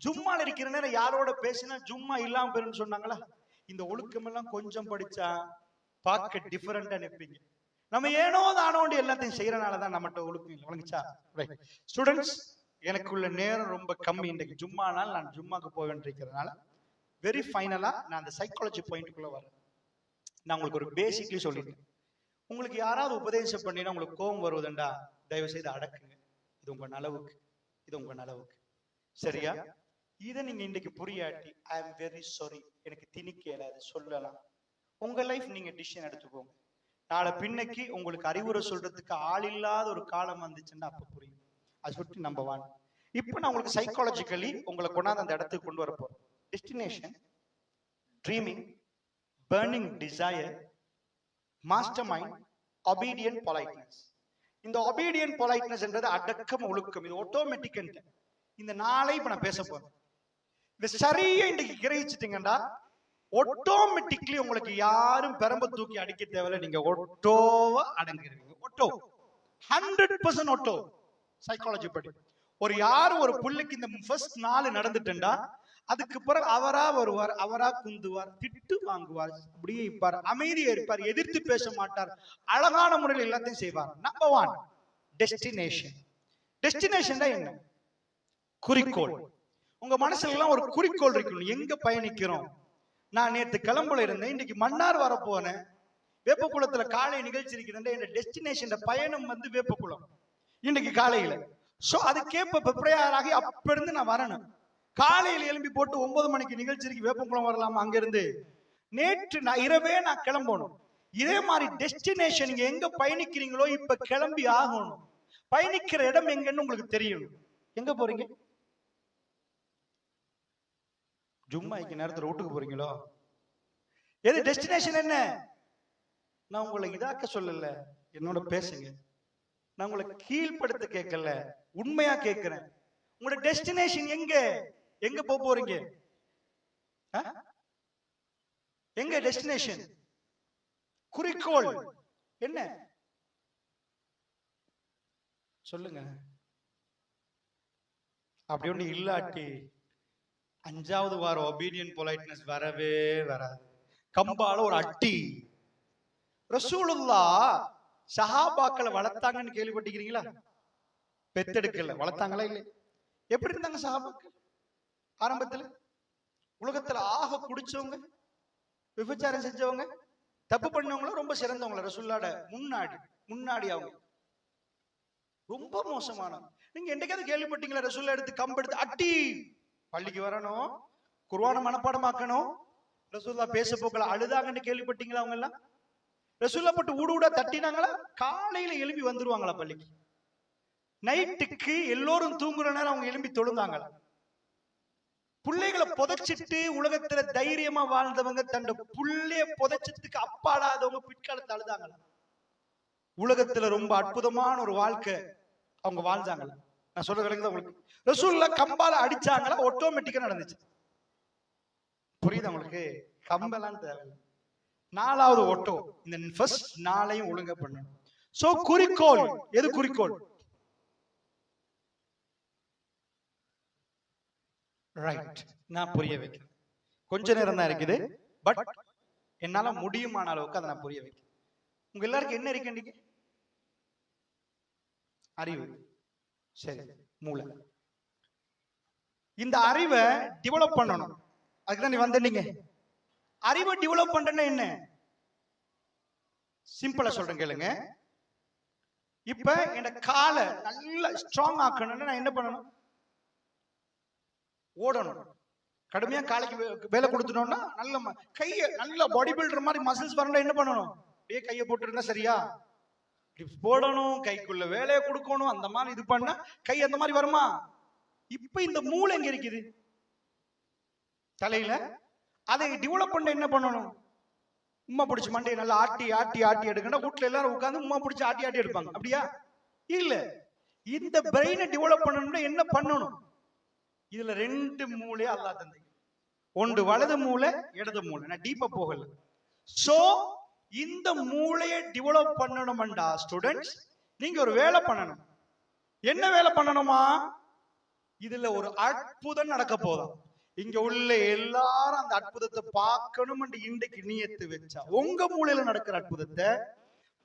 ஜும்மால இருக்கிற நேரம் யாரோட பேசினா ஜும்மா இல்லாம போயிருன்னு சொன்னாங்களா? இந்த ஒழுக்கம் எல்லாம் கொஞ்சம் படிச்சா பார்க்க டிஃபரெண்டா நிற்பீங்க. நம்ம ஏனோ தானோண்டி எல்லாத்தையும் செய்யறனாலதான் நம்மகிட்ட ஒழுக்கம் இல்லை. வணங்கிச்சா? ஸ்டூடெண்ட்ஸ், எனக்குள்ள நேரம் ரொம்ப கம்மி. இன்றைக்கு ஜும்மானால் நான் ஜும்மாக்கு போவேன் இருக்கிறதுனால வெரி ஃபைனலா நான் அந்த சைக்காலஜி பாயிண்ட்டுக்குள்ள வரேன். நான் உங்களுக்கு ஒரு பேசிக்லி சொல்லிட்டேன். உங்களுக்கு யாராவது உபதேசம் பண்ணினா உங்களுக்கு கோபம் வருவதுண்டா, தயவு செய்து அடக்குங்க. இது உங்க நலவுக்கு, இது உங்க நலவுக்கு. சரியா? இதை நீங்க இன்னைக்கு புரியாட்டி ஐ எம் வெரி சாரி, எனக்கு திணிக்க இயலாது, சொல்லலாம். உங்க லைஃப் நீங்க டிசிஷன் எடுத்துக்கோங்க. நாளை பின்னைக்கு உங்களுக்கு அறிவுரை சொல்றதுக்கு ஆள் இல்லாத ஒரு காலம் வந்துச்சுன்னா அப்ப புரியும். அது சுற்றி நம்பர் 1. இப்ப நான் உங்களுக்கு சைக்காலஜிக்கலி உங்களை கொண்டாந்து அந்த இடத்துக்கு கொண்டு வர போறேன். Destination, dreaming, burning desire, master mind, obedient politeness. இந்த obedient politeness என்றது அடக்கம் ஒழுக்கம், இது ஆட்டோமேட்டிக். இந்த நாளை இப்ப நான் பேச போறேன். இந்த சரியா இன்னைக்கு கிரகிச்சிட்டீங்கன்னா ஆட்டோமேட்டிக்லி உங்களுக்கு யாரும் பெரம்ப தூக்கி அடிக்க தேவையில்லை. நீங்க ஒட்டோவா அடங்கிருவீங்க. ஒட்டோ 100% ஒட்டோ. சைக்காலஜி படி ஒரு புள்ளைக்கு இந்த ஃபர்ஸ்ட் 4 நடந்துட்டா அதுக்கு பிறகு அவரா வருவார், அவரா குந்துவார், திட்டு வாங்குவார், அப்படியே இருப்பார், அமைதியா இருப்பார், எதிர்த்து பேச மாட்டார், அழகான முறையில் எல்லாத்தையும் செய்வார். Number 1 destination. டெஸ்டினேஷன் என்ன? குறிக்கோள். உங்க மனசுல எல்லாம் ஒரு குறிக்கோள் இருக்கணும். எங்க பயணிக்கிறோம்? நான் நேற்று கிளம்புல இருந்தேன், இன்னைக்கு மன்னார் வர போனேன். வேப்பக்குளத்துல காலை நிகழ்ச்சி இருக்கிறேன். என் டெஸ்டினேஷன் பயணம் வந்து வேப்பக்குளம் இன்னைக்கு காலையில. சோ அதுக்கேற்ப ப்ரிப்பேராகி அப்ப இருந்து நான் வரணும். காலையில எழும்பி போட்டு 9 மணிக்கு நிகழ்ச்சி இருக்கு, வேப்பக்குளம் வரலாமா? அங்க இருந்து நேற்று நான் இரவே நான் கிளம்பணும். இதே மாதிரி டெஸ்டினேஷன் நீங்க எங்க பயணிக்கிறீங்களோ இப்ப கிளம்பி ஆகணும். பயணிக்கிற இடம் எங்கன்னு உங்களுக்கு தெரியணும். எங்க போறீங்க? ஜும்மாய்க்கு நேரத்தில் ரோட்டுக்கு போறீங்களோ? எது டெஸ்டினேஷன் என்ன? நான் உங்களை இதாக்க சொல்லல, என்னோட பேசுங்க. நான் உங்களை கீழ்படுத்த கேட்கல, உண்மையா கேட்கிறேன். உங்களோட டெஸ்டினேஷன் எங்க? எங்க போறீங்க? எங்க டெஸ்டினேஷன்? குறிக்கோள் என்ன சொல்லுங்க. அப்படி ஒண்ணு இல்லாட்டி 5வது வாரம் obedient politeness வரவே வராது. கம்பால ஒரு அட்டி. ரசூலுல்லாஹ் சஹாபாக்களை வளர்த்தாங்கன்னு கேள்விப்பட்டிருக்கீங்களா? பெத்தெடுக்கல, வளர்த்தாங்களா? இல்லை. எப்படி இருந்தாங்க சஹாபாக்கள் ஆரம்பத்துல? உலகத்துல ஆக குடிச்சவங்க, விபச்சாரம் செஞ்சவங்க, தப்பு பண்ணவங்களும் ரொம்ப சிறந்தவங்கள. ரசூலுல்லாஹ்ட முன்னாடி அவங்க ரொம்ப மோசமானவங்க. நீங்க என்னைக்காவது கேள்விப்பட்டீங்களா ரசூலுல்லாஹ் எடுத்து கம்பெடுத்து அட்டி? பள்ளிக்கு வரணும், குர்ஆனை மனப்பாடமாக்கணும். ரசூலுல்லாஹ் பேச போக்கல அழுதாங்கன்னு கேள்விப்பட்டீங்களா? அவங்க எல்லாம் ரசூலுல்லாஹ் போட்டு ஊடா தட்டினாங்களா? காலையில எழுப்பி வந்துருவாங்களா பள்ளிக்கு? நைட்டுக்கு எல்லோரும் தூங்குற நேரம் அவங்க எழுப்பி தொழுந்தாங்களா? பிள்ளைகளை புதைச்சிட்டு உலகத்துல தைரியமா வாழ்ந்தவங்க தன் புள்ளைய புதைச்சதுக்கு அப்பாடாதவங்க பிற்காலத்தை அழுதாங்களா? உலகத்துல ரொம்ப அற்புதமான ஒரு வாழ்க்கை அவங்க வாழ்ந்தாங்களா? நான் சொல்ற விளங்குதா உங்களுக்கு? ரசூலுல்லாஹ் கம்பால அடிச்சாங்களா? ஆட்டோமேட்டிக்கா நடந்துச்சு. புரியுதா உங்களுக்கு? கம்பெல்லாம் தேவையில்லை. 4வது ஓட்டோ. இந்த ஃபர்ஸ்ட் 4ஐயும் ஒழுங்கா பண்ணணும். சோ குறிக்கோள். எது குறிக்கோள்? ரைட். நான் புரிய வைக்கிறேன். கொஞ்ச நேரம் தான் இருக்குது, பட் என்னால முடியுமான அளவுக்கு அதை நான் புரிய வைக்கிறேன். உங்க எல்லாருக்கும் என்ன இருக்கு? அறிவு. சரி, மூளை. இந்த அறிவை டெவலப் பண்ணணும். அதுக்குதான் நீ வந்தீங்க. அறிவை டெவலப் பண்றேன்னா என்ன? சிம்பிளா சொல்றேன் கேளுங்க. இப்ப என் காலை நல்லா ஸ்ட்ராங் ஆக்கணும்னா நான் என்ன பண்ணணும்? ஓடணும். கடுமையா காலைக்கு வேலை கொடுத்துட்டோம்னா நல்ல கைய நல்ல பாடி பில்டர் மாதிரி மசில்ஸ் வரணும். என்ன பண்ணணும்? அப்படியே கையை போட்டுருந்தா சரியா? போடணும், கைக்குள்ள வேலையை கொடுக்கணும். அந்த மாதிரி இது பண்ண கை அந்த மாதிரி வருமா? இப்ப இந்த மூளை எங்க இருக்குது? தலையில. அதை டெவலப் பண்ண என்ன பண்ணணும்? உம்மா பிடிச்சி மண்டையை நல்லா ஆட்டி ஆட்டி ஆட்டி எடுக்கணும். வீட்டுல எல்லாரும் உட்காந்து உம்மா பிடிச்சி ஆட்டி ஆட்டி எடுப்பாங்க. அப்படியா? இல்ல. இந்த பிரெயினை டெவலப் பண்ணணும்னா என்ன பண்ணணும்? இதுல 2 மூளையா அல்லாஹ் தந்தை. ஒன்று வலது மூளை, இடது மூளை. நான் டீப்பா போகல. சோ இந்த மூளையை டெவலப் பண்ணணும்டா ஸ்டூடெண்ட்ஸ், நீங்க ஒரு வேலை பண்ணணும். என்ன வேலை பண்ணணுமா? இதுல ஒரு அற்புதம் நடக்க போதும். இங்க உள்ள எல்லாரும் அந்த அற்புதத்தை பார்க்கணும். இன்றைக்கு நியத்து வச்சா, உங்க மூளையில நடக்கிற அற்புதத்தை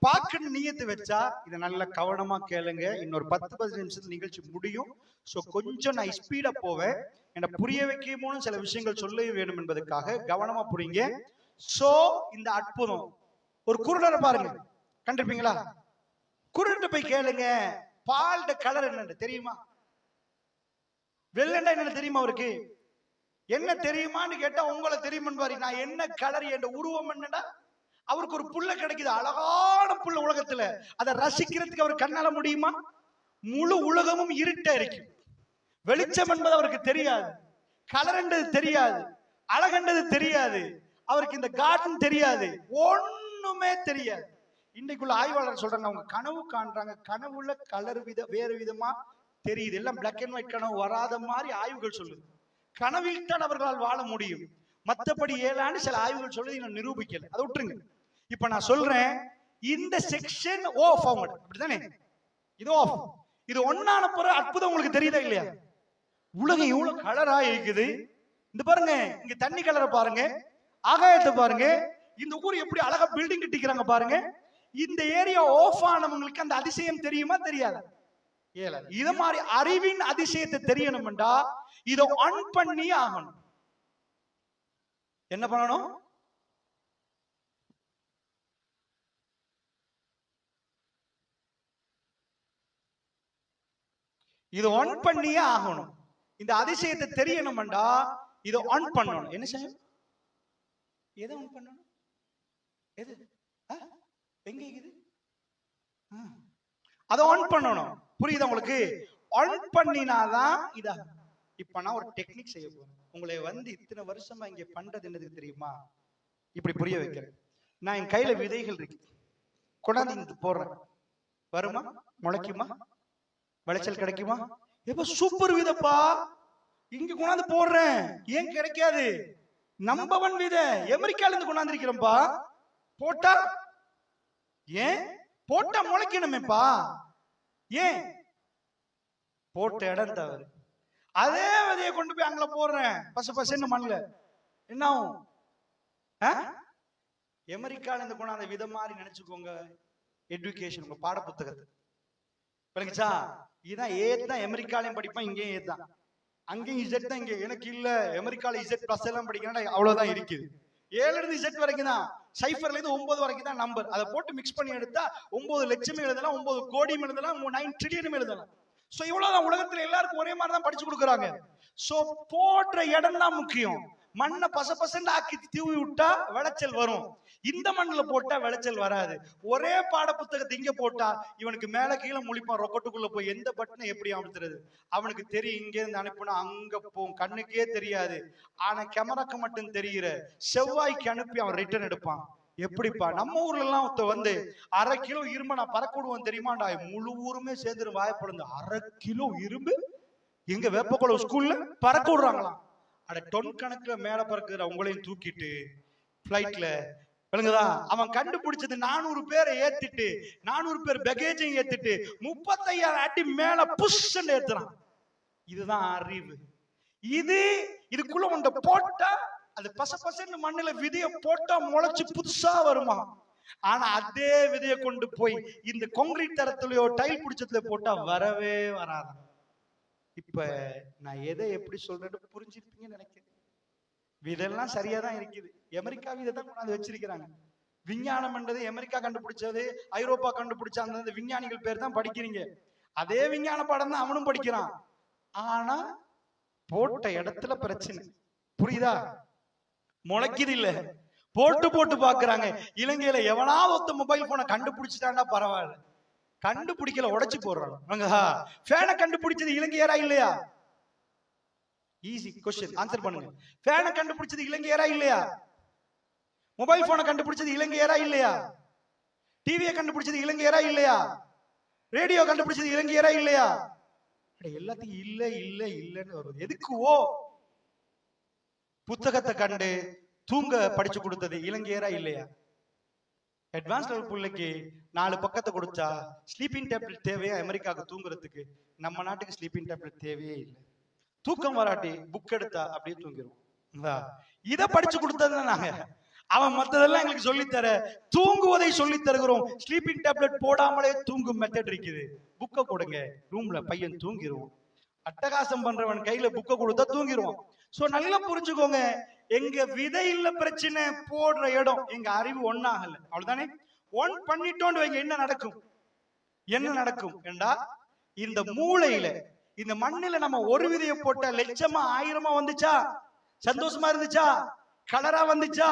பார்க்கணும் நியத்து வச்சா, இதை நல்ல கவனமா கேளுங்க. இன்னொரு 10-15 நிமிஷத்துல நிகழ்ச்சி முடியும். சோ கொஞ்சம் நான் ஸ்பீடா போவேன். என்ன புரிய வைக்கணும்னு சில விஷயங்கள் சொல்ல வேணும் என்பதற்காக கவனமா புரியுங்க. சோ இந்த அற்புதம். ஒரு குருடரை பாருங்க, கண்டிருப்பீங்களா? குருட்டு போய் கேளுங்க, பால்ட கலர் என்னன்னு தெரியுமா? வெள்ளண்டா என்னன்னு தெரியுமா? அவருக்கு என்ன தெரியுமான்னு கேட்டா உங்களை தெரியுமான்னு பாரு. நான் என்ன கலர், என் உருவம் என்னடா? அவருக்கு ஒரு புள்ள கிடைக்குது, அழகான புள்ள உலகத்துல. அதை ரசிக்கிறதுக்கு அவர் கண்ணால முடியுமா? முழு உலகமும் இருட்டா இருக்கு. வெளிச்சம் என்பது அவருக்கு தெரியாது, கலர் என்றது தெரியாது, அழகண்டது தெரியாது, அவருக்கு இந்த கார்டன் தெரியாது, ஒண்ணுமே தெரியாது. இன்னைக்குள்ள ஆய்வாளர் சொல்றாங்க, அவங்க கனவு காண்றாங்க, கனவுல கலர் வேறு விதமா தெரியுது, எல்லாம் பிளாக் அண்ட் ஒயிட் கனவு வராத மாதிரி ஆய்வுகள் சொல்லுது. கனவில் தான் அவர்களால் வாழ முடியும். மற்றபடி ஏழாண்டு சில ஆய்வுகள் சொல்லுது, இன்னும் நிரூபிக்கல. அதை விட்டுருங்க. இப்ப நான் சொல்றேன், இந்த செக்ஷன் ஆஃப் ஆகும், அப்படித்தானே? இது ஆஃப். இது ஒன்னான பிறகு அற்புதம் உங்களுக்கு தெரியுதா இல்லையா? உலகம் எவ்வளவு கலரா இருக்குது. இந்த பாருங்க, இங்க தண்ணி கலரை பாருங்க, ஆகாயத்தை பாருங்க, இந்த ஊர் எப்படி அழகா பில்டிங் கட்டிக்கிறாங்க பாருங்க. இந்த ஏரியா ஆஃப் ஆனவங்களுக்கு அந்த அதிசயம் தெரியுமா தெரியாது? இது மாதிரி அறிவின் அதிசயத்தை தெரியணும்டா இதை ஆன் பண்ணி ஆகணும். என்ன பண்ணணும்? இது ஆன் பண்ணியே ஆகணும். இந்த அதிசயத்தை தெரியணும்டா இதை ஆன் பண்ணணும். என்ன செய்யணும்? எதை ஆன் பண்ணணும்? எது எங்க இருக்குது? அதை ஆன் பண்ணணும். புரியுதா உங்களுக்கு? ஆன் பண்ணினாதான் இதா. இப்ப நான் ஒரு டெக்னிக் செய்ய போறேன். உங்களை இத்தனை வருஷமா இங்க பண்றது என்னதுக்கு தெரியுமா? இப்படி புரிய வைக்கிறேன். நான் என் கையில விதைகள் இருக்கு, கொண்டாந்து இங்க போடுறேன். வருமா? முளைக்குமா? விளைச்சல் கிடைக்குமா? எப்ப சூப்பர் விதப்பா, இங்க கொண்டாந்து போடுறேன். ஏன் கிடைக்காது? நம்பவன் விதை அமெரிக்கால இருந்து கொண்டாந்து இருக்கிறேன்ப்பா. போட்டா ஏன்? போட்டா முளைக்கணுமேப்பா. ஏன்? போட்ட இடம் தவறு. அதே விதையை கொண்டு போய் அங்க போடுறேன், பசு பசுன்னு மண்ணுல, என்ன ஆகும்? அமெரிக்கால இருந்து கொண்டாந்த விதை மாதிரி நினைச்சுக்கோங்க எஜுகேஷன், உங்க பாட புத்தகத்தை. விளங்குச்சா? இதுதான் ஏதான் அமெரிக்காலையும் படிப்பான், இங்கேயும் ஏதான், அங்கேயும் இசட் தான். இங்க எனக்கு இல்ல, அமெரிக்கால இசட் பிளஸ் எல்லாம் படிக்கணும், அவ்வளவுதான் இருக்குது. 7 இருந்து இசட் வரைக்கும் தான், சைஃபர்ல இருந்து 9 வரைக்கும் தான் நம்பர். அதை போட்டு மிக்ஸ் பண்ணி எடுத்தா 9 லட்சம் எழுதலாம், 9 கோடி எழுதலாம், 9 ட்ரில்லியன் எழுதலாம். சோ இவ்வளவுதான். உலகத்துல எல்லாருக்கும் ஒரே மாதிரி தான் படிச்சு கொடுக்குறாங்க. சோ போடுற இடம் தான் முக்கியம். மண்ணை பசபசன்னு ஆக்கி தூவி விட்டா விளைச்சல் வரும், இந்த மண்ணுல போட்டா விளைச்சல் வராது. ஒரே பாட புத்தகத்தை இங்க போட்டா இவனுக்கு மேல கீழே முழிப்பான், ரொக்கட்டுக்குள்ள போய் எந்த பட்டனை எப்படி அமுத்துறது அவனுக்கு தெரியும். இங்க இருந்து அனுப்புனா அங்க போகும், கண்ணுக்கே தெரியாது. ஆனா கேமராக்கு மட்டும் தெரிகிற செவ்வாய்க்கு அனுப்பி அவன் ரிட்டர்ன் எடுப்பான். எப்படிப்பா? நம்ம ஊர்ல எல்லாம் வந்து 1/2 கிலோ இரும்பு நான் பறக்க விடுவோம் தெரியுமாண்டா, முழு ஊருமே சேர்ந்து வாயப்படுது. 1/2 கிலோ இரும்பு எங்க வேப்பக்குள ஸ்கூல்ல பறக்க விடுறாங்களாம். அட டொன் கணக்குல மேல பறக்குற உங்களையும் தூக்கிட்டு பிளைட்ல, விளங்குதா? அவன் கண்டுபிடிச்சது 400 பேரை ஏத்திட்டு, 400 பேர் பேகேஜையும் ஏத்திட்டு 35,000 அடி மேல புஷ்ன்னு ஏத்துறான். இதுதான் அறிவு. இதுக்குள்ள உண்ட போட்டா அது பசன்னு மண்ணுல விதைய போட்டா முளைச்சு புதுசா வருமா. ஆனா அதே விதைய கொண்டு போய் இந்த கான்கிரீட் தரத்துலயோ டைல் பிடிச்சதுல போட்டா வரவே வராது. இப்ப நான் எதை எப்படி சொல்றேன்னு புரிஞ்சிருப்பீங்கன்னு நினைக்கிறேன். விதெல்லாம் சரியாதான் இருக்குது. அமெரிக்கா விதை தான் கொண்டாந்து வச்சிருக்கிறாங்க. விஞ்ஞானம் என்றது அமெரிக்கா கண்டுபிடிச்சது, ஐரோப்பா கண்டுபிடிச்ச அந்த விஞ்ஞானிகள் பேர் தான் படிக்கிறீங்க. அதே விஞ்ஞான பாடம் தான் அவனும் படிக்கிறான். ஆனா போட்ட இடத்துல பிரச்சனை. புரியுதா? முளைக்குது இல்ல, போட்டு போட்டு பாக்குறாங்க. இலங்கையில எவனாவது ஒருத்த மொபைல் போனை கண்டுபிடிச்சிட்டாண்டா பரவாயில்ல, கண்டுபிடிக்கல உடைச்சு போடுறாங்க. ஃபேனை கண்டுபிடிச்சது இலங்கையரா இல்லையா? ஈஸி क्वेश्चन, ஆன்சர் பண்ணுங்க. ஃபேனை கண்டுபிடிச்சது இலங்கையரா இல்லையா? மொபைல் போனை கண்டுபிடிச்சது இலங்கையரா இல்லையா? டிவியை கண்டுபிடிச்சது இலங்கையரா இல்லையா? ரேடியோ கண்டுபிடிச்சது இலங்கையரா இல்லையா? எல்லாத்தையும் இல்ல இல்ல இல்லன்னு வருது. எதுக்கு? ஓ, புத்தகத்தை கண்டு தூங்க படிச்சு கொடுத்தது இலங்கையரா இல்லையா? அட்வான்ஸ் லெவல் பிள்ளைக்கு 4 பக்கத்தை கொடுத்தா ஸ்லீப்பிங் டேப்லெட் தேவையா அமெரிக்காவுக்கு தூங்குறதுக்கு? நம்ம நாட்டுக்கு ஸ்லீப்பிங் டேப்லெட் தேவையே இல்லை. தூக்கம் வராட்டி புக் எடுத்தா அப்படியே தூங்கிடும். இதை படிச்சு கொடுத்தது நாங்க. அவன் மத்ததெல்லாம் எங்களுக்கு சொல்லித்தர, தூங்குவதை சொல்லி தருகிறோம். ஸ்லீப்பிங் டேப்லெட் போடாமலே தூங்கும் மெத்தட் இருக்குது. புக்கை கொடுங்க, ரூம்ல பையன் தூங்கிடுவோம். அட்டகாசம் பண்றவன் கையில புக்க கொடுத்தா தூங்கிடுவான். சோ நல்லா புரிஞ்சுக்கோங்க, எங்க விதையில பிரச்சனை போடுற இடம் எங்க அறிவு ஒன்னாகல, அவ்வளவுதானே. ஒன் பண்ணிட்டோன்னு வைங்க, என்ன நடக்கும்? என்ன நடக்கும் என்றா, இந்த மூளையில இந்த மண்ணில நம்ம ஒரு விதையை போட்ட லட்சமா ஆயிரமா வந்துச்சா? சந்தோஷமா இருந்துச்சா? கலரா வந்துச்சா?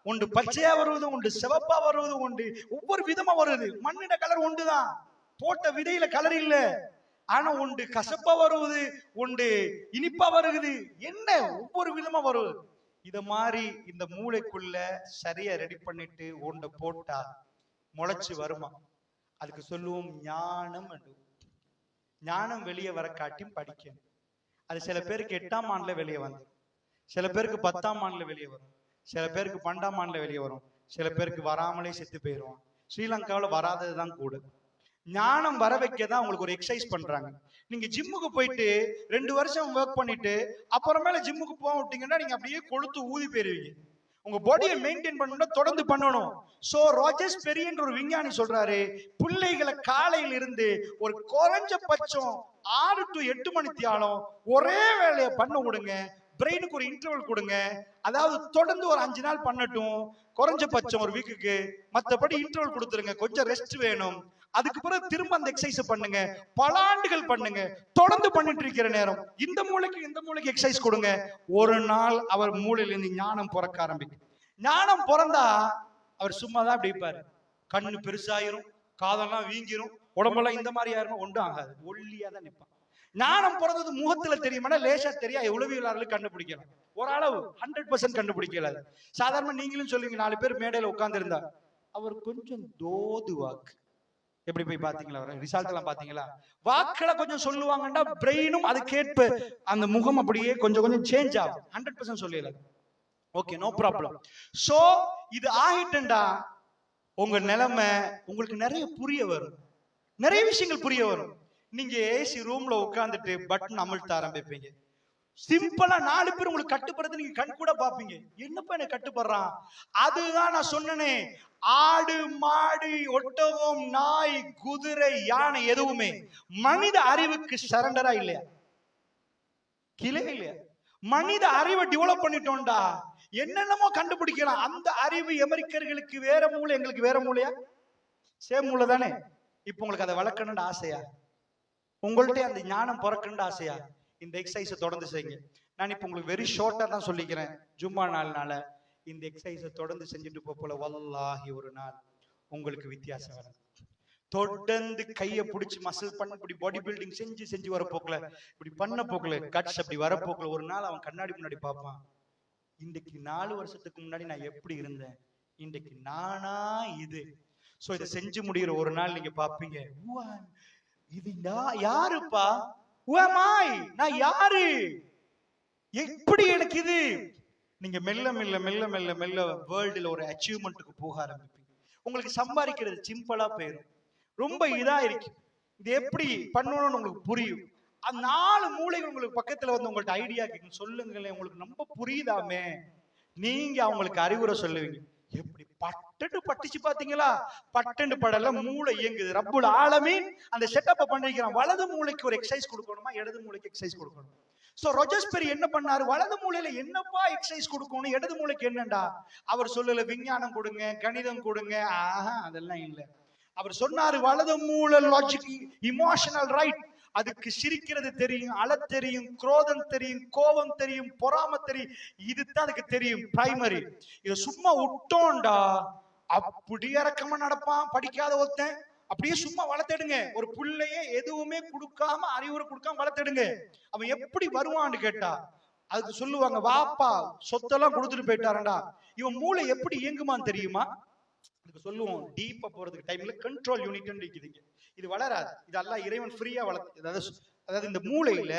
ஒன்று பச்சையா வருவது, ஒன்று சிவப்பா வருவது, ஒன்று ஒவ்வொரு விதமா வருது. மண்ணிட கலர் ஒன்றுதான், போட்ட விதையில கலர் இல்ல. ஆனா ஒன்று கசப்பா வருவது, ஒன்று இனிப்பா வருகுது, என்ன ஒவ்வொரு விதமா வருது. இத மாதிரி இந்த மூளைக்குள்ள சரியா ரெடி பண்ணிட்டு ஒன்றை போட்டா முளைச்சு வருமா? அதுக்கு சொல்லுவோம் ஞானம். ஞானம் வெளியே வர காட்டியும் படிக்கணும். அது சில பேருக்கு 8ஆம் ஆண்டுல வெளியே வந்து, சில பேருக்கு 10ஆம் ஆண்டுல வெளியே வரும், சில பேருக்கு 12ஆம் ஆண்டுல வெளியே வரும், சில பேருக்கு வராமலே செத்து போயிடுவான். ஸ்ரீலங்காவில் வராததுதான் கூட. ஞானம் வர வைக்கதான் உங்களுக்கு ஒரு எக்ஸசைஸ் பண்றாங்க. நீங்க ஜிம்முக்கு போயிட்டு 2 வருஷம் ஒர்க் பண்ணிட்டு அப்புறமேல ஜிம்முக்கு போக விட்டீங்கன்னா நீங்க அப்படியே கொழுத்து ஊதி போயிருவீங்க. உங்க பாடியை மெயின்டைன் பண்ணணும்னா தொடர்ந்து பண்ணணும். சோ ராஜர்ஸ் பெரியன்ற ஒரு விஞ்ஞானி சொல்றாரு, பிள்ளைகளை காலையில இருந்து ஒரு குறைஞ்சபட்சம் 6 to 8 மணி தியாலம் ஒரே வேலையை பண்ண விடுங்க. பிரெயினுக்கு ஒரு இன்டர்வல் கொடுங்க. அதாவது தொடர்ந்து ஒரு 5 நாள் பண்ணட்டும், குறைஞ்சபட்சம் ஒரு வீக்குக்கு. மற்றபடி இன்டர்வல் கொடுத்துருங்க, கொஞ்சம் ரெஸ்ட் வேணும். அதுக்கு பிறகு திரும்ப அந்த எக்ஸசைஸ் பண்ணுங்க, பல ஆண்டுகள் பண்ணுங்க. தொடர்ந்து பண்ணிட்டு இருக்கிற நேரம் இந்த மூளைக்கு எக்ஸசைஸ் கொடுங்க. ஒரு நாள் அவர் மூளையில இருந்து ஞானம் பிறக்க ஆரம்பிக்கும். ஞானம் பிறந்தா அவர் சும்மா தான் அப்படி இருப்பாரு. கண்ணு பெருசாயிரும், காதெல்லாம் வீங்கிரும், உடம்பெல்லாம் இந்த மாதிரி ஆயிரும், ஒன்றும் ஆகாது, ஒல்லியா தான் நிற்பான். ஞானம் பிறந்தது முகத்துல தெரியுமா? லேசா தெரியா, உளவியலாளர்களுக்கு கண்டுபிடிக்கலாம். ஓரளவு 100% கண்டுபிடிக்கல. சாதாரண நீங்களும் சொல்லுவீங்க, 4 பேர் மேடையில உட்கார்ந்து இருந்தா அவர் கொஞ்சம் தோது வாக்கு. எப்படி போய் பாத்தீங்களா? ரிசல்ட் எல்லாம் பாத்தீங்களா? வாக்களை கொஞ்சம் சொல்லுவாங்கன்னா பிரெயினும் அது கேட்பு அந்த முகம் அப்படியே கொஞ்சம் கொஞ்சம் சேஞ்ச் ஆகும். 100% சொல்லல. Okay, no problem. சோ இது ஆகிட்டா உங்க நிலைமை உங்களுக்கு நிறைய புரிய வரும், நிறைய விஷயங்கள் புரிய வரும். நீங்க ஏசி ரூம்ல உட்கார்ந்துட்டு பட்டன் அமழ்த்த ஆரம்பிப்பீங்க. சிம்பிளா 4 பேர் உங்களுக்கு கட்டுப்படுறது நீங்க கண் கூட பாப்பீங்க. என்னப்பா என்ன கட்டுப்படுறான்? அதுதான் நான் சொன்னனே, ஆடு மாடு ஒட்டகம் நாய் குதிரை யானை எதுவுமே மனித அறிவுக்கு சரண்டரா இல்லையா? கிளே இல்லையா? மனித அறிவை டெவலப் பண்ணிட்டோம்டா, என்னென்னமோ கண்டுபிடிக்கலாம். அந்த அறிவு அமெரிக்கர்களுக்கு வேற மூளை, எங்களுக்கு வேற மூளையா? சேம் மூளை தானே. இப்ப உங்களுக்கு அதை வளர்க்கணும்னு ஆசையா? உங்கள்ட்ட அந்த ஞானம் பிறக்கணும்னு ஆசையா? இந்த எக்ஸசைஸை தொடர்ந்து செய்யுங்க. நான் இப்ப உங்களுக்கு வெரி ஷார்ட்டா தான் சொல்லிக்கிறேன். ஜும்மா நாள்னால இந்த எக்ஸசைஸை தொடர்ந்து செஞ்சுட்டு போல வல்லாஹி ஒரு நாள் உங்களுக்கு வித்தியாசம் வரும். தொடர்ந்து கையை பிடிச்சி மசில் பண்ண, இப்படி பாடி பில்டிங் செஞ்சு வர போக்கல, இப்படி பண்ண போக்கல, கட்ஸ் அப்படி வர போக்கல, ஒரு நாள் அவன் கண்ணாடி முன்னாடி பார்ப்பான். இன்றைக்கு 4 வருஷத்துக்கு முன்னாடி நான் எப்படி இருந்தேன், இன்றைக்கு நானா இது. சோ இதை செஞ்சு முடிகிற ஒரு நாள் நீங்க பாப்பீங்க, இது யாருப்பா, நான் யாரு, எப்படி எனக்கு இது. நீங்க மெல்ல மெல்ல மெல்ல மெல்ல மெல்ல வேர்ல்டுல ஒரு அச்சீவ்மெண்ட்டுக்கு போக ஆரம்பிப்பீங்க. உங்களுக்கு சம்பாதிக்கிறது சிம்பிளா போயிடும், ரொம்ப இதா இருக்கு. இது எப்படி பண்ணணும்னு உங்களுக்கு புரியும். அந்த 4 மூளைகள் உங்களுக்கு பக்கத்துல வந்து உங்கள்ட்ட ஐடியா கேட்கும். சொல்லுங்களேன், உங்களுக்கு ரொம்ப புரியுதாமே. நீங்க அவங்களுக்கு அறிவுரை சொல்லுவீங்க. எப்படி பட்டு பட்டுச்சு பாத்தீங்களா? பட்டு படல, மூளை இயங்குது. ரப்புல் ஆலமீன் அந்த செட்டப்பை பண்ணிக்கிறான். வலது மூளைக்கு ஒரு எக்ஸசைஸ் கொடுக்கணுமா, இடது மூளைக்கு எக்ஸசைஸ் கொடுக்கணும். சோ ராஜர்ஸ் பெரிய என்ன பண்ணாரு, வலது மூளையில என்னப்பா எக்ஸசைஸ் கொடுக்கணும், இடது மூளைக்கு என்னண்டா அவர் சொல்லல. விஞ்ஞானம் கொடுங்க, கணிதம் கொடுங்க, அதெல்லாம் இல்ல. அவர் சொன்னாரு வலது மூளை லாஜிக், இமோஷனல் ரைட். அதுக்கு சிரிக்கிறது தெரியும், அழ தெரியும், குரோதம் தெரியும், கோபம் தெரியும், பொறாம தெரியும். இதுதான் அதுக்கு தெரியும், பிரைமரி. இத சும்மா விட்டோம்டா அப்படி இறக்கமா நடப்பான். படிக்காத ஒருத்தன் அப்படியே சும்மா வளர்த்தெடுங்க. ஒரு பிள்ளையே எதுவுமே கொடுக்காம, அறிவுரை கொடுக்காம வளர்த்தெடுங்க. அவன் எப்படி வருவான்னு கேட்டா அதுக்கு சொல்லுவாங்க, வாப்பா சொத்தெல்லாம் கொடுத்துட்டு போயிட்டாரண்டா. இவன் மூளை எப்படி இயங்குமான்னு தெரியுமா? அதுக்கு சொல்லுவோம், டீப்பா போறதுக்கு டைம்ல கண்ட்ரோல் யூனிட் இருக்குதுங்க. இது வளராது, இது அல்லாஹ் இறைவன் ஃப்ரீயா வளர்த்து. அதாவது இந்த மூளையில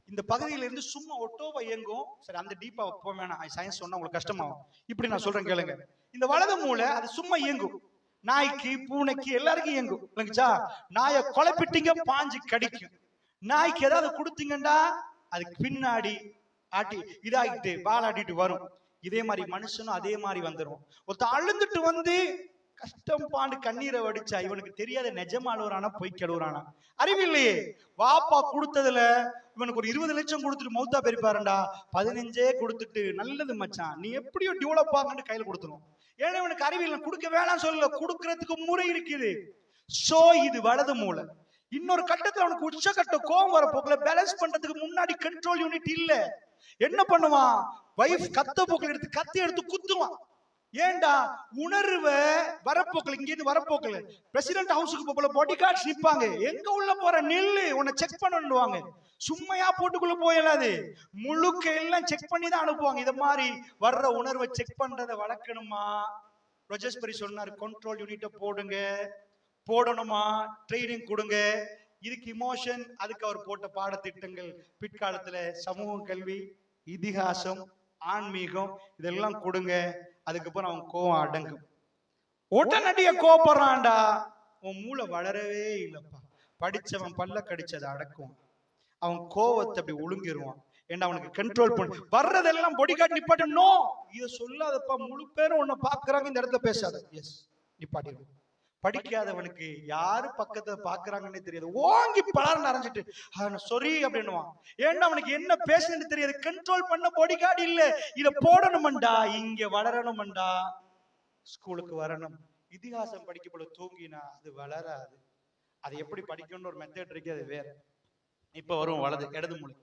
இந்த பகுதியில இருந்து சும்மா ஒட்டோவா இயங்கும். சரி, அந்த டீப்பா போக வேணாம், சயின்ஸ் சொன்னா உங்களுக்கு கஷ்டமாகும். இப்படி நான் சொல்றேன் கேளுங்க. இந்த வலது மூளை அது சும்மா இயங்கும். நாய்க்கு பூனைக்கு எல்லாருக்கும் இயங்கும். இல்லைங்கச்சா? நாயை குழப்பிட்டீங்க, பாஞ்சு கடிக்கும். நாய்க்கு ஏதாவது கொடுத்தீங்கன்னா அதுக்கு பின்னாடி ஆட்டி இதாகிட்டு வாலாட்டிட்டு வரும். இதே மாதிரி மனுஷனும் அதே மாதிரி வந்துடும். ஒருத்த அழுந்துட்டு வந்து கஷ்டம் பாண்டு கண்ணீரை வடிச்சா இவனுக்கு தெரியாத நிஜமா அழுவுறானா பொய் கழுவுறானா அறிவில்லையே. வாப்பா கொடுத்ததுல இவனுக்கு ஒரு 20 லட்சம் கொடுத்துட்டு மௌத்தா பெரிப்பாருண்டா, 15 கொடுத்துட்டு நல்லது மச்சான் நீ எப்படியோ டெவலப் ஆகன்னு கையில கொடுத்துரும். ஏன்னா இவனுக்கு அறிவில்லை, கொடுக்க வேணாம் சொல்லல, கொடுக்கறதுக்கு முறை இருக்குது. சோ இது வலது மூளை. இன்னொரு கட்டத்துல அவனுக்கு உச்சகட்ட கோபம் வர போக்குல பேலன்ஸ் பண்றதுக்கு முன்னாடி கண்ட்ரோல் யூனிட் இல்ல. என்ன பண்ணுவான், வைஃப் கத்த போக்குல எடுத்து கத்தி எடுத்து குத்துவான். ஏண்டா உணர்வ வரப்போக்கல, இங்க இருந்து வரப்போக்கல பிரசிடென்ட் ஹவுஸுக்கு போகல பாடி கார்ட்ஸ் நிப்பாங்க, எங்க உள்ள போற நெல்லு உன்னை செக் பண்ணுவாங்க. சும்மையா போட்டுக்குள்ள போயலாது, முழுக்க எல்லாம் செக் பண்ணி தான் அனுப்புவாங்க. இத மாதிரி வர்ற உணர்வை செக் பண்றதை வளர்க்கணுமா? ரொஜர்ஸ்பரி சொன்னார், கண்ட்ரோல் யூனிட்ட போடுங்க, போடணுமா, ட்ரைனிங் கொடுங்க. இதுக்கு இமோஷன், அதுக்கு அவர் போட்ட பாடத்திட்டங்கள் பிற்காலத்துல சமூக கல்வி, இதிகாசம், ஆன்மீகம் இதெல்லாம் கொடுங்க. அதுக்கப்புறம் அவன் கோவம் அடங்கும். உடனடியா கோபப்படுறான்டா, உன் மூளை வளரவே இல்லப்பா. படிச்சவன் பல்ல கடிச்சதை அடக்குவான், அவன் கோவத்தை அப்படி ஒழுங்கிடுவான். ஏன்னா அவனுக்கு கண்ட்ரோல் பண்ண வர்றதெல்லாம் பொடி கார்டு நிப்பாட்டணும். இதை சொல்லாதப்பா, முழு பேரும் உன்னை பாக்குறாங்க, இந்த இடத்துல பேசாத. எஸ் நிப்பாட்டிடும். படிக்காதவனுக்கு யாரு பக்கத்துல பாக்குறாங்கன்னு தெரியாது, ஓங்கி பலர் அரைஞ்சிட்டு சொரி அப்படின்னுவான். ஏன்னா அவனுக்கு என்ன பேசுன்னு தெரியாது, கண்ட்ரோல் பண்ண பாடி கார்டு இல்ல. இத போடணும்டா, இங்க வளரணும்டா, ஸ்கூலுக்கு வரணும். இதிகாசம் படிக்கப்பட தூங்கினா அது வளராது. அது எப்படி படிக்கணும்னு ஒரு மெத்தட் இருக்கு, அது வேற. இப்ப வரும் வலது இடது மூளை,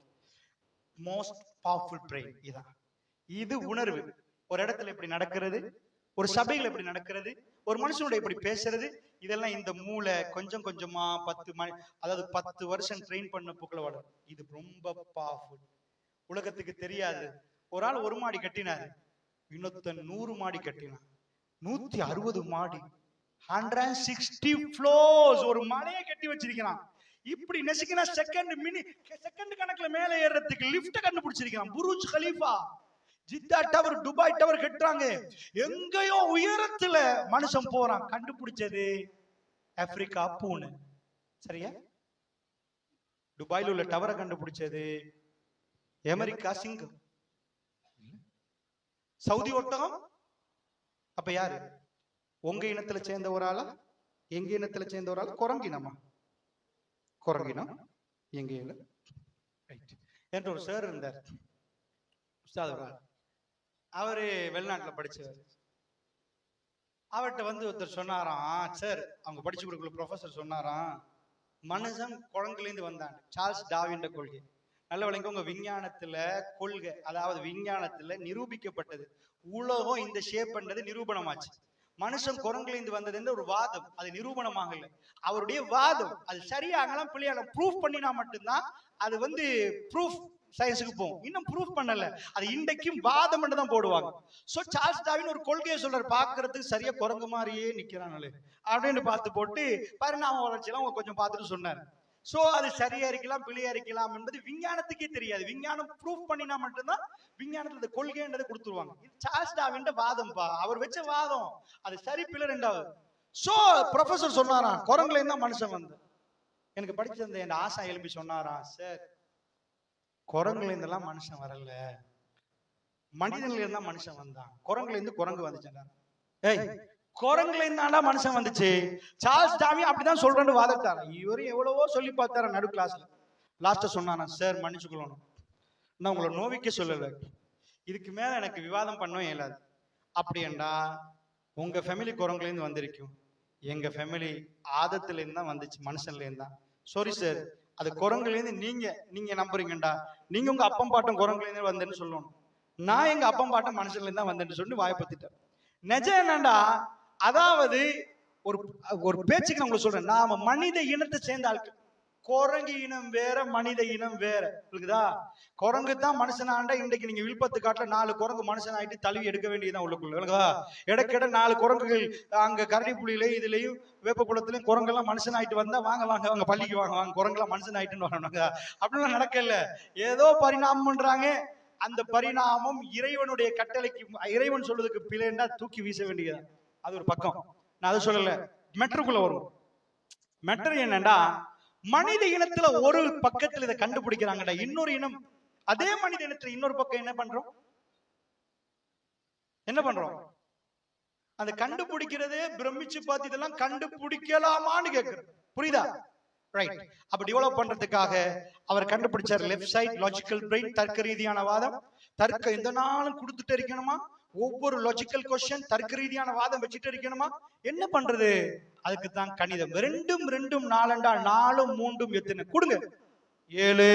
மோஸ்ட் பவர்ஃபுல் பிரெயின். இதான் இது உணர்வு. ஒரு இடத்துல எப்படி நடக்கிறது, ஒரு சபைகள் எப்படி நடக்கிறது, ஒரு மனுஷனோட எப்படி பேசுறது, இதெல்லாம் இந்த மூளை கொஞ்சம் கொஞ்சமா 10 வருஷம் ட்ரெயின் பண்ண போக்குல வளரும். இது ரொம்ப பவர்ஃபுல். உலகத்துக்கு தெரியாது. ஒரு ஆள் 1 மாடி கட்டினாரு, இன்னொருத்தன் 100 மாடி கட்டினான். 160 மாடி, 160 ஃப்ளோர்ஸ், ஒரு மலையை கட்டி வச்சிருக்கிறான். இப்படி நெசிக்கினா செகண்ட் கணக்குல மேல ஏறதுக்கு லிப்ட கண்டுபிடிச்சிருக்கான். புருஜ் கலீஃபா, ஜித்தா டவர், துபாய் டவர் கட்டுறாங்க. எங்கயோ உயரத்துல மனுஷன் போறான். கண்டுபிடிச்சது ஆப்பிரிக்கா பூனை. சரியா? துபாயில உள்ள டவரை கண்டுபிடிச்சது அமெரிக்கா சிங்கம். சவுதி ஒட்டகம். அப்ப யாரு? உங்க இனத்துல சேர்ந்த ஒரு ஆளா, எங்க இனத்துல சேர்ந்த ஒரு ஆளா? குரங்கினமா? குரங்கினம் எங்க இல்ல. என்ற ஒரு சார் இருந்தார், அவரு வெளிநாட்டுல படிச்சவர். அவர்கிட்ட வந்து ஒருத்தர் சொன்னாராம், சார் அவங்க படிச்சு கொடுக்கல ப்ரொஃபசர் சொன்னாராம், மனுஷன் குரங்குல இருந்து வந்தான். சார்ல்ஸ் டார்வின் கொள்கை நல்ல விளங்க. உங்க விஞ்ஞானத்துல கொள்கை, அதாவது விஞ்ஞானத்துல நிரூபிக்கப்பட்டது, உலகம் இந்த ஷேப் பண்றது நிரூபணமாச்சு. மனுஷன் குரங்குல இருந்து வந்தது ஒரு வாதம், அது நிரூபணமாகல. அவருடைய வாதம் அது சரியாகலாம் பிள்ளையாகலாம் ப்ரூஃப் பண்ணினா மட்டும்தான் அது வந்து ப்ரூஃப் சயின்ஸுக்கு போகும். இன்னும் ப்ரூஃப் பண்ணல, அது இன்றைக்கும் வாதம் தான் போடுவாங்க. சோ சார்ல்ஸ் டார்வின் ஒரு கொள்கையை சொல்றாரு, பாக்குறதுக்கு சரியா குரங்கு மாதிரியே நிக்கிறாங்களே அப்படின்னு பார்த்து போட்டு பரிணாம வளர்ச்சியெல்லாம் அவங்க கொஞ்சம் பார்த்துட்டு சொன்னார். சோ அது சரியா இருக்கலாம் பிள்ளையா இருக்கலாம் என்பது விஞ்ஞானத்துக்கே தெரியாது. விஞ்ஞானம் ப்ரூஃப் பண்ணினா மட்டும்தான் விஞ்ஞானத்துல கொள்கைன்றதை கொடுத்துருவாங்க. இது சார்ல்ஸ் டார்வின் வாதம் பா, அவர் வச்ச வாதம், அது சரி பிள்ளை ரெண்டாவது. சோ ப்ரொஃபசர் சொன்னாராம், குரங்குல இருந்தா மனுஷன் வந்து. எனக்கு படிச்சிருந்த என் ஆசா எழுப்பி சொன்னாராம், சார் குரங்குல இருந்தெல்லாம் மனுஷன் வரல, மனிதன்ல இருந்தா மனுஷன் வந்தான், குரங்குல இருந்து குரங்கு வந்துச்சு. ஏய், குரங்குல இருந்தாண்டா மனுஷன் வந்துச்சு. சார்ல்ஸ் டார்வின் அப்படிதான் சொல்றேன்னு வாதட்டாரு. இவரு எவ்வளவோ சொல்லி பார்த்தாரு நடு கிளாஸ்ல. லாஸ்ட் சொன்னானா, சார் மன்னிச்சுக்கொள்ளணும், நான் உங்களை நோவிக்க சொல்லல, இதுக்கு மேல எனக்கு விவாதம் பண்ணவே இயலாது. அப்படியேண்டா உங்க ஃபேமிலி குரங்குல இருந்து வந்திருக்கும், எங்க ஃபேமிலி ஆதத்துல இருந்து தான் வந்துச்சு, மனுஷன்ல இருந்தா. சாரி சார், அது குரங்குல இருந்து நீங்க நம்புறீங்கடா, நீங்க உங்க அப்பம் பாட்டம் குரங்குல இருந்து வந்தேன்னு சொல்லணும், நான் எங்க அப்பம் பாட்டம் மனுஷன்ல இருந்தா வந்தேன்னு சொல்லி வாய்ப்பத்திட்டேன். நிஜம் என்னண்டா, அதாவது ஒரு பேச்சுக்கு நான் உங்களுக்கு சொல்றேன், நாம மனித இனத்தை சேர்ந்த ஆட்கள். குரங்கு இனம் வேற, மனித இனம் வேற. இருக்குதா? குரங்கு தான் மனுஷனாண்டா, இன்றைக்கு நீங்க விழுப்பத்து காட்டுல 4 குரங்கு மனுஷன் ஆயிட்டு தழுவி எடுக்க வேண்டியதுதான் உள்ளுக்குள்ள. இருக்குதா? இடக்கிட 4 குரங்குகள் அங்க கரடி புலியிலையும் இதுலயும் வேப்பக்குளத்திலையும் குரங்கெல்லாம் மனுஷன் ஆயிட்டு வந்தா வாங்க வாங்க வாங்க பள்ளிக்கு வாங்க வாங்க குரங்கெல்லாம் மனுஷன் ஆயிட்டுன்னு வரணுங்க. அப்படிலாம் நடக்கல, ஏதோ பரிணாமம் பண்றாங்க. அந்த பரிணாமம் இறைவனுடைய கட்டளைக்கு, இறைவன் சொல்றதுக்கு பிள்ளைண்டா தூக்கி வீச வேண்டியது. அது ஒரு பக்கம், நான் அதை சொல்லல. மெட்ருக்குள்ள வரும். மெட்ரு என்னண்டா, மனித இனத்துல ஒரு பக்கத்துல இதை கண்டுபிடிக்கிறாங்கடா, இன்னொரு இனம் அதே மனித இனத்துல இன்னொரு பக்கம் என்ன பண்றோம்? அந்த கண்டுபிடிக்கிறதே பிரமிச்சு பார்த்து இதெல்லாம் கண்டுபிடிக்கலாமான்னு கேட்கிறேன். புரியுதா? ரைட். அப்ப டெவலப் பண்றதுக்காக அவர் கண்டுபிடிச்சார் லெஃப்ட் சைட் லாஜிக்கல் பிரெயின், தர்க்க ரீதியான வாதம். தர்க்கம் எந்த நாளும் கொடுத்துட்டு இருக்கணுமா? ஒவ்வொரு லாஜிக்கல் கொஸ்டின் தர்க்க ரீதியான வாதம் வச்சுட்டு இருக்கணுமா? என்ன பண்றது? அதுக்கு தான் கணிதம். 2 2 4 4 3 எத்தனை கொடுங்க? 7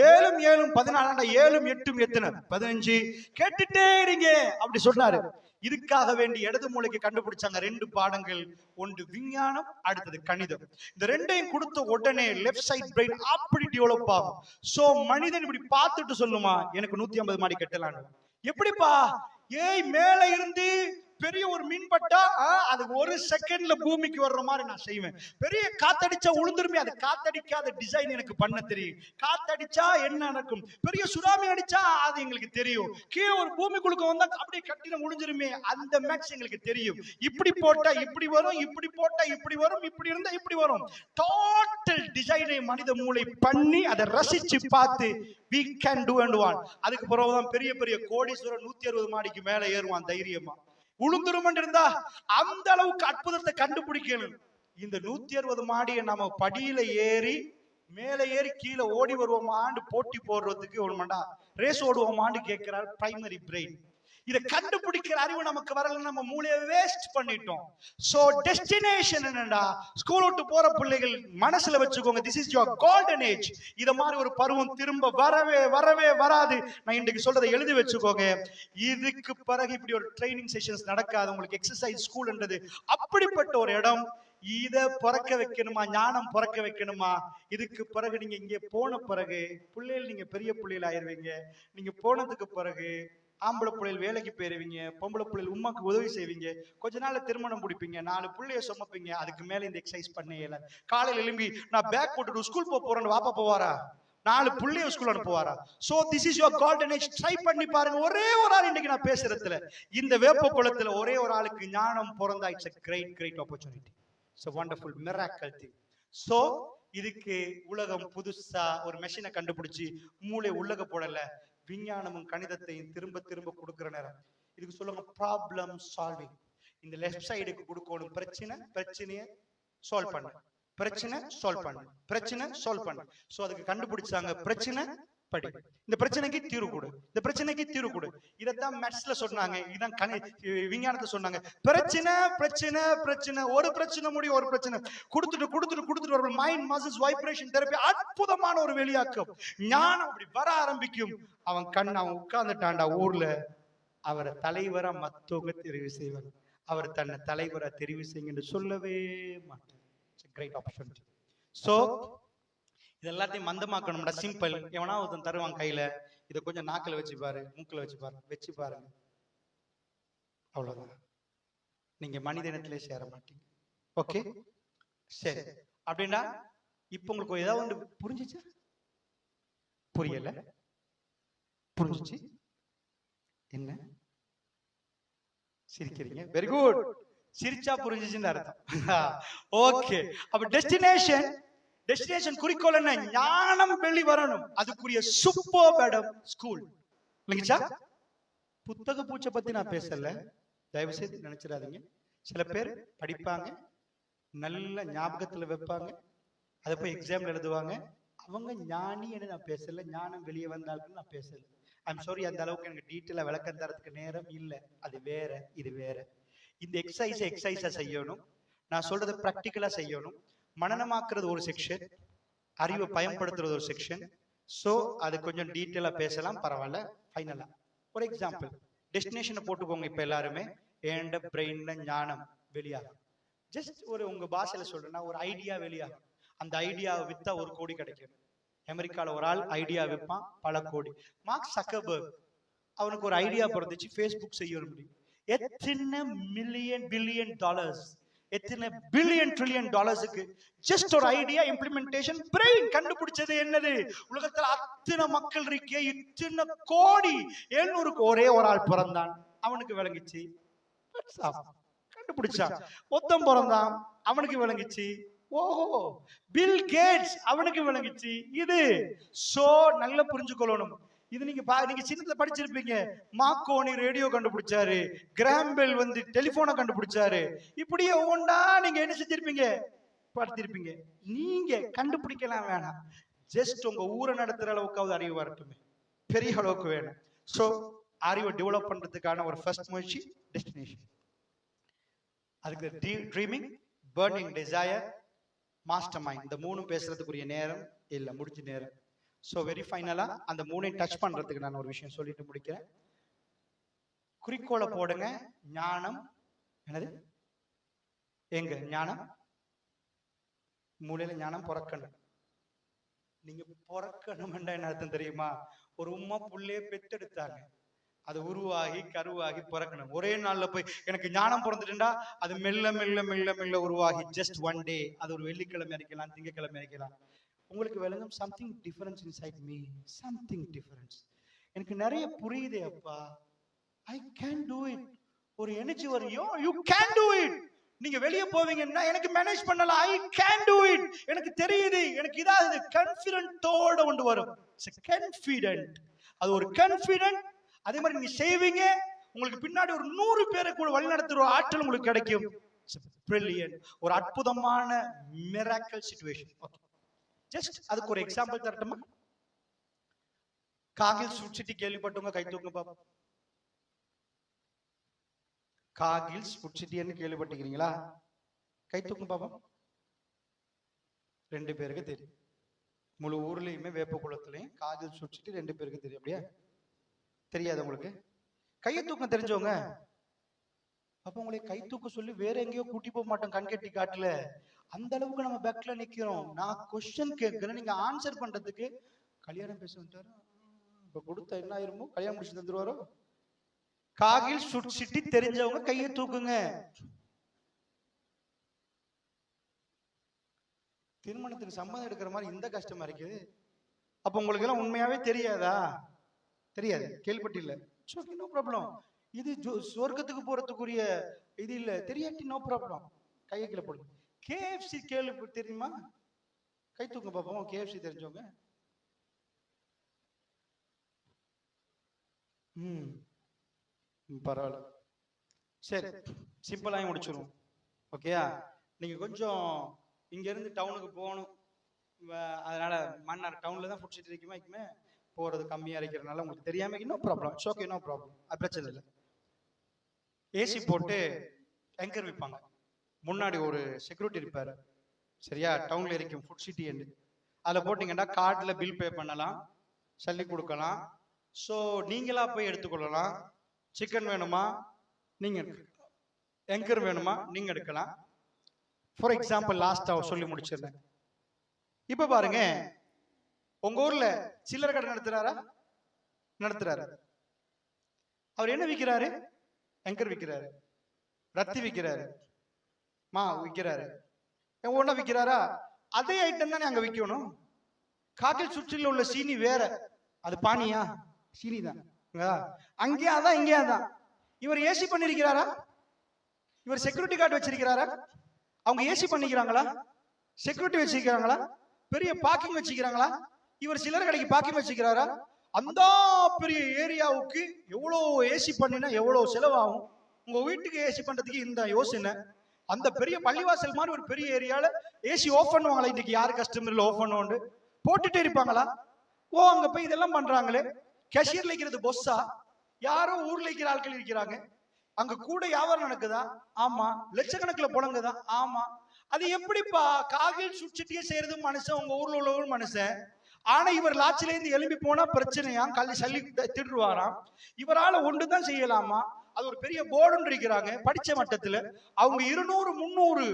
7 7 14 7 8 எத்தனை? 15. கேட்டுட்டே இருங்க அப்படி சொன்னாரு. இதுக்காக வேண்டி இடது மூளைக்கு கண்டுபிடிச்சாங்க 2 பாடங்கள். ஒன்று விஞ்ஞானம், அடுத்தது கணிதம். இந்த 2ஐயும் கொடுத்த உடனே லெஃப்ட் சைட் பிரெயின் அப்படி டெவலப் ஆகும். சோ மனிதன் இப்படி பார்த்துட்டு சொல்லுமா, எனக்கு 150 மாடி கட்டலான்னு. எப்படிப்பா? ஏய், மேல இருந்து பெரிய ஒரு மீன்பட்டா அது 1 செகண்ட்ல பூமிக்கு வர்ற மாதிரி நான் செய்வேன். பெரிய காத்தடிச்சா உளுந்துருமே, அது காத்தடிக்காத டிசைன் எனக்கு பண்ண தெரியும். காத்தடிச்சா என்ன நடக்கும்? பெரிய சுனாமி அடிச்சா அது எங்களுக்கு தெரியும். கீழே ஒரு பூமிக்குழுக்க வந்தா அப்படியே கட்டிடம் முடிஞ்சிருமே, அந்த மேக்ஸ் எங்களுக்கு தெரியும். இப்படி போட்டா இப்படி வரும், இப்படி போட்டா இப்படி வரும், இப்படி இருந்தா இப்படி வரும். டோட்டல் டிசைனை மனித மூளை பண்ணி அதை ரசிச்சு பார்த்து we can do and want. அதுக்கு பிறகுதான் பெரிய பெரிய கோடீஸ்வரர் 160 மாடிக்கு மேல ஏறுவான் தைரியமா. உளுந்துருமன் இருந்தா அந்த அளவுக்கு அற்புதத்தை கண்டுபிடிக்கணும். இந்த 160 மாடியை நம்ம படியில ஏறி மேல ஏறி கீழே ஓடி வருவோமான்னு போட்டி போடுறதுக்கு ஒரு மண்டா ரேஸ் ஓடுவோமான்னு கேட்கிறார் பிரைமரி பிரெயின். இதை கண்டுபிடிக்கிற அறிவு நமக்கு வரல, நம்ம மூளையை வேஸ்ட் பண்ணிட்டோம். சோ டெஸ்டினேஷன் என்னடா? ஸ்கூல் விட்டு போற பிள்ளைகள் மனசுல வச்சுக்கோங்க, this is your golden age. இத மாதிரி ஒரு பருவம் திரும்ப வரவே வரவே வராது. நான் இன்னைக்கு சொல்றதை எழுதி வச்சுக்கோங்க. இதுக்கு பிறகு இப்படி ஒரு ட்ரைனிங் செஷன்ஸ் நடக்காது. உங்களுக்கு எக்ஸசைஸ் ஸ்கூல்ன்றது அப்படிப்பட்ட ஒரு இடம். இத பிறக்க வைக்கணுமா, ஞானம் பிறக்க வைக்கணுமா? இதுக்கு பிறகு நீங்க இங்க போன பிறகு பிள்ளைகள் நீங்க பெரிய பிள்ளைகள் ஆயிருவீங்க. நீங்க போனதுக்கு பிறகு ஆம்பளை பிள்ளைகள் வேலைக்கு போயிருவீங்க, பொம்பளை பிள்ளைகள் உமாக்கு உதவி செய்வீங்க, கொஞ்ச நாள்ல திருமணம் முடிப்பீங்க, 4 பிள்ளைய சுமப்பீங்க. அதுக்கு மேல இந்த எக்ஸசைஸ் பண்ண இயலாது. காலையில எழும்பி நான் பேக் போட்டுட்டு ஸ்கூல் போறேன்னு வாப்பா போவாரா? 4 பிள்ளைய ஸ்கூல் அனுப்புவாரா? So this is your golden age. Try பண்ணி பாருங்க. ஒரே ஒரு ஆள் இன்னைக்கு நான் பேசுறதுல இந்த வேப்ப குளத்துல ஒரே ஒரு ஆளுக்கு ஞானம் பிறந்தா it's a great opportunity. It's a wonderful miracle thing. So இதுக்கு உலகம் புதுசா ஒரு மெஷினை கண்டுபிடிச்சு மூளை உள்ளக போடல, விஞ்ஞானமும் கணிதத்தையும் திரும்ப திரும்ப கொடுக்கிற நேரம். இதுக்கு சொல்லுங்க ப்ராப்ளம் சால்விங். இந்த லெஃப்ட் சைடுக்கு கொடுக்கணும் பிரச்சனையை சால்வ் பண்ணு, பிரச்சனை சால்வ் பண்ணு, பிரச்சனை சால்வ் பண்ணு. சோ அதுக்கு கண்டுபிடிச்சாங்க பிரச்சனை படி, இந்த பிரச்சனைக்கு தீர்வு கொடு, இந்த பிரச்சனைக்கு தீர்வு கொடு. இதைத்தான் மேத்ஸ்ல சொன்னாங்க, இதான் விஞ்ஞானத்தை சொன்னாங்க. பிரச்சனை பிரச்சனை பிரச்சனை, ஒரு பிரச்சனை முடியும், ஒரு பிரச்சனை கொடுத்துட்டு கொடுத்துட்டு கொடுத்துட்டு வரும். மைண்ட் மசில்ஸ் வைப்ரேஷன் தெரப்பி அற்புதமான ஒரு வெளியாக்கம். ஞானம் அப்படி வர ஆரம்பிக்கும். அவன் உட்கார்ந்துட்டான்டா ஊர்ல, அவரை தலைவரா மத்தவங்க தெரிவு செய்வார். அவர் தன்னை தலைவரா தெரிவு செய்யுங்கன்னு சொல்லவே மாட்டார். Great opportunity. சோ இது எல்லாத்தையும் மந்தமாக்கணும்டா. சிம்பிள். எவனா ஒருத்தன் தருவான் கையில, இதை கொஞ்சம் நாக்கில் வச்சு பாரு, மூக்கில் வச்சு பாருங்க, அவ்வளவுதான். நீங்க மனித இனத்திலே சேர மாட்டீங்க. ஓகே, சரி. அப்படின்னா இப்ப உங்களுக்கு ஏதாவது ஒன்று புரிஞ்சிச்சு? புரியல? புரிஞ்சிச்சு? என்ன சிரிக்கிறீங்க? Very good. சிரிச்சா புரிஞ்சிச்சுன்னு அர்த்தம். ஓகே, அப்ப டெஸ்டினேஷன் குறிக்கோள் என்ன? ஞானம் வெளி வரணும். அதுக்குரிய சூப்பர் இடம் ஸ்கூல். இல்லைங்கச்சா? புத்தக பூச்சை பத்தி நான் பேசல, தயவு செய்து நினைச்சிடாதீங்க. சில பேர் படிப்பாங்க, நல்ல ஞாபகத்துல வைப்பாங்க, அதை போய் எக்ஸாம்ல எழுதுவாங்க. அவங்க ஞானின்னு நான் பேசல, ஞானம் வெளியே வந்தாலும் நான் பேசல. ஐம் சாரி, அந்த அளவுக்கு எனக்கு டீட்டெயிலா விளக்கம் தரதுக்கு நேரம் இல்லை. அது வேற, இது வேற. இந்த எக்ஸசைஸை செய்யணும். நான் சொல்றது பிராக்டிக்கலா செய்யணும். மனனமாக்குறது ஒரு செக்ஷன், அறிவை பயன்படுத்துறது ஒரு செக்ஷன். சோ அது கொஞ்சம் டீட்டெயிலா பேசலாம், பரவாயில்ல. ஃபைனலா ஒரு எக்ஸாம்பிள் டெஸ்டினேஷனை போட்டுக்கோங்க. இப்ப எல்லாருமே ஏண்ட பிரெயின்ல ஞானம் வெளியாகும். ஜஸ்ட் ஒரு உங்க பாஷையில சொல்றேன்னா, ஒரு ஐடியா வெளியாகும். அந்த ஐடியாவை வித்தா 1 கோடி கிடைக்கும். அமெரிக்கால ஒரு ஆள் ஐடியா விற்பான், பல கோடி. மார்க் சக்கர்பர்க், அவனுக்கு ஒரு ஐடியா பிறந்துச்சு, ஃபேஸ்புக் செய்ய முடியும். எத்தனை மில்லியன் பில்லியன் டாலர்ஸ், எத்தனை பில்லியன் ட்ரில்லியன் டாலர்ஸுக்கு ஜஸ்ட் ஒரு ஐடியா, இம்ப்ளிமெண்டேஷன். பிரெயின் கண்டுபிடிச்சது என்னது? உலகத்துல அத்தனை மக்கள் இருக்கே, இத்தனை கோடி 700 ஒரே ஒரு ஆள் பிறந்தான், அவனுக்கு விளங்கிச்சு. கண்டுபிடிச்சான். ஒத்தம் பிறந்தான், அவனுக்கு விளங்கிச்சு. ஓஹோ, பில் கேட்ஸ், அவனுக்கு விளங்கிச்சு. இது சோ நல்லா புரிஞ்சுக்கொள்ளணும். இது நீங்க சின்னத்துல படிச்சிருப்பீங்க. மார்க்கோனி ரேடியோ கண்டுபிடிச்சாரு, கிராம்பெல் வந்து டெலிபோனை கண்டுபிடிச்சாரு. இப்படியே ஒவ்வொன்றா நீங்க என்ன செஞ்சிருப்பீங்க, பார்த்திருப்பீங்க. நீங்க கண்டுபிடிக்கலாம் வேணாம், ஜஸ்ட் உங்க ஊரை நடத்துற அளவுக்காவது அறிவு வரட்டுமே, பெரிய அளவுக்கு வேணும். சோ அறிவை டெவலப் பண்றதுக்கான ஒரு ஃபர்ஸ்ட் முயற்சி டெஸ்டினேஷன். அதுக்கு dreaming, burning desire, master mind. இந்த மூணும் பேசுறதுக்குரிய நேரம் இல்ல, முடிஞ்ச நேரம். சோ வெரி ஃபைனலா அந்த மூணையும் டச் பண்றதுக்கு நான் ஒரு விஷயம் சொல்லிட்டு முடிக்கிறேன். குறிக்கோளை போடுங்க. ஞானம் என்னது? எங்க ஞானம்? மூளையில ஞானம் பிறக்கணும். நீங்க பிறக்கணும் என்ன அர்த்தம் தெரியுமா? ஒரு உம்மா புள்ளைய பெத்தெடுத்தாங்க, அது உருவாகி கருவாகி பிறக்கணும். ஒரே நாள்ல போய் எனக்கு ஞானம் பிறந்துட்டுண்டா அது மெல்ல மெல்ல மெல்ல மெல்ல உருவாகி ஜஸ்ட் ஒன் டே. அது ஒரு வெள்ளிக்கிழமை இருக்கலாம், திங்கக்கிழமை இருக்கலாம். உங்களுக்கு விளங்கும் something difference inside me, something difference. எனக்கு நிறைய புரியுதே அப்பா, ஐ கேன் டூ இட். ஒரு எனர்ஜி வரும், யூ கேன் டூ இட். நீங்க வெளியே போவீங்கன்னா எனக்கு மேனேஜ் பண்ணலாம், ஐ கேன் டூ இட். எனக்கு தெரியுது, எனக்கு இதாவது கான்ஃபிடென்ட்டோட கொண்டு வரும். கான்ஃபிடென்ட், அது ஒரு கான்ஃபிடென்ட். அதே மாதிரி நீங்க செய்வீங்க, உங்களுக்கு பின்னாடி ஒரு 100 பேரை கூட வழிநடத்துற ஆற்றல் உங்களுக்கு கிடைக்கும். பிரில்லியன்ட், ஒரு அற்புதமான மிராக்கிள் சிச்சுவேஷன். ஓகே, ஜஸ்ட் அதுக்கு ஒரு எக்ஸாம்பிள் தரட்டுமா? காகில் சுட்சிட்டி கேள்விப்பட்டவங்க கை தூக்குங்க பாப்போம். காகில்ஸ் ஃபுட் சிட்டின்னு கேள்விப்பட்டிருக்கீங்களா? கை தூக்கும் பாப்போம். 2 பேருக்கு தெரியும். முழு ஊர்லயுமே வேப்ப குளத்துலயும் காகில் ஃபுட் சிட்டி 2 பேருக்கு தெரியும். அப்படியா? தெரியாது உங்களுக்கு? கையை தூக்கம் தெரிஞ்சவங்க அப்ப உங்களை கை தூக்க சொல்லி வேற எங்கேயோ கூட்டி போக மாட்டோம், கண்கட்டி காட்டுல. அந்த அளவுக்கு நம்ம பேக்ல நிக்கிறோம். நான் கொஸ்டின் கேட்கிறேன், நீங்க ஆன்சர் பண்றதுக்கு கல்யாணம் பேச வந்துட்டாரு, இப்ப கொடுத்தா என்ன ஆயிருமோ, கல்யாணம் முடிச்சு தந்துருவாரோ. காகில் சுட் சிட்டி தெரிஞ்சவங்க கையை தூக்குங்க. திருமணத்துக்கு சம்மதம் எடுக்கிற மாதிரி இந்த கஷ்டமா இருக்குது. அப்ப உங்களுக்கு எல்லாம் உண்மையாவே தெரியாதா? தெரியாது, கேள்விப்பட்டு இல்ல, நோ ப்ராப்ளம். இது சொர்க்கத்துக்கு போறதுக்குரிய இது இல்ல, தெரியாட்டி நோ ப்ராப்ளம். கையை கீழே போடுங்க. KFC கேள்வி தெரியுமா? கை தூக்க பாப்போம். KFC தெரிஞ்சவங்க. பரவாயில்ல, சரி, சிம்பிளாக முடிச்சிருவோம். ஓகேயா? நீங்க கொஞ்சம் இங்க இருந்து டவுனுக்கு போகணும், அதனால மன்னார் டவுன்ல தான் ஃபுட் சிட்டி இருக்குமே, போறது கம்மியா இருக்கிறதுனால உங்களுக்கு தெரியாம no problem. Okay, no problem, அது பிரச்சனை இல்லை. ஏசி போட்டு டேங்கர் விற்பாங்க, முன்னாடி ஒரு செக்யூரிட்டி இருப்பாரு, சரியா? டவுன்ல இருக்கும் ஃபுட் சிட்டி என்று. அதில் போட்டீங்கன்னா கார்டில் பில் பே பண்ணலாம், சல்லி கொடுக்கலாம். ஸோ நீங்களா போய் எடுத்துக்கொள்ளலாம். சிக்கன் வேணுமா நீங்க எடுக்கலாம், எங்கர் வேணுமா நீங்க எடுக்கலாம். ஃபார் எக்ஸாம்பிள் லாஸ்டா சொல்லி முடிச்சிருந்தேன். இப்ப பாருங்க, உங்க ஊர்ல சில்லறை கடை நடத்துறாரா? நடத்துறாரு. அவர் என்ன விற்கிறாரு? எங்கர் விற்கிறாரு, ரத்தி விற்கிறாரு, மா விற்கிறாரு, ஒண்ணா விற்கிறாரா? அதே ஐட்டம் தானே அங்க விற்கணும். காக்கில் சுற்றில உள்ள சீனி வேற, அது பானியா? சீனி தான். அங்கேயே அதான் இங்கேயே அதான். இவர் ஏசி பண்ணிருக்கிறாரா? இவர் செக்யூரிட்டி கார்டு வச்சிருக்கிறாரா? அவங்க ஏசி பண்ணிக்கிறாங்களா? செக்யூரிட்டி வச்சிருக்கிறாங்களா? பெரிய பார்க்கிங் வச்சிருக்கிறாங்களா? இவர் சில்லறை கடைக்கு பார்க்கிங் வச்சிருக்கிறாரா? அந்த பெரிய ஏரியாவுக்கு எவ்வளவு ஏசி பண்ணினா எவ்வளவு செலவாகும்? உங்க வீட்டுக்கு ஏசி பண்றதுக்கு இந்த யோசனை. அந்த பெரிய பள்ளிவாசல் மாதிரி ஒரு பெரிய ஏரியால ஏசி ஆஃப் பண்ணுவாங்களா? இன்னைக்கு யாரு கஸ்டமர்ல ஆஃப் பண்ணுவோண்டு போட்டுட்டே இருப்பாங்களா? ஓ, அங்க போய் இதெல்லாம் பண்றாங்களே. கேஷியர்ல இருக்கிறது பொஸ்ஸா? யாரோ ஊர்ல இருக்கிற ஆட்கள் இருக்கிறாங்க. அங்க கூட வியாபாரம் நடக்குதா? ஆமா. லட்சக்கணக்கில் புழங்குதா? ஆமா. அது எப்படிப்பா காகில் சுற்றிட்டியே செய்யறது மனுஷன், உங்க ஊர்ல உள்ளவங்க மனுஷன். ஆனா இவர் லாட்சில இருந்து எழும்பி போனா பிரச்சனையா, கல்வி சல்லி திட்டுவாராம். இவரால ஒன்றுதான் செய்யலாமா? அது ஒரு பெரிய போர்டு இருக்கிறாங்க படிச்ச மட்டத்துல. அவங்க 200 300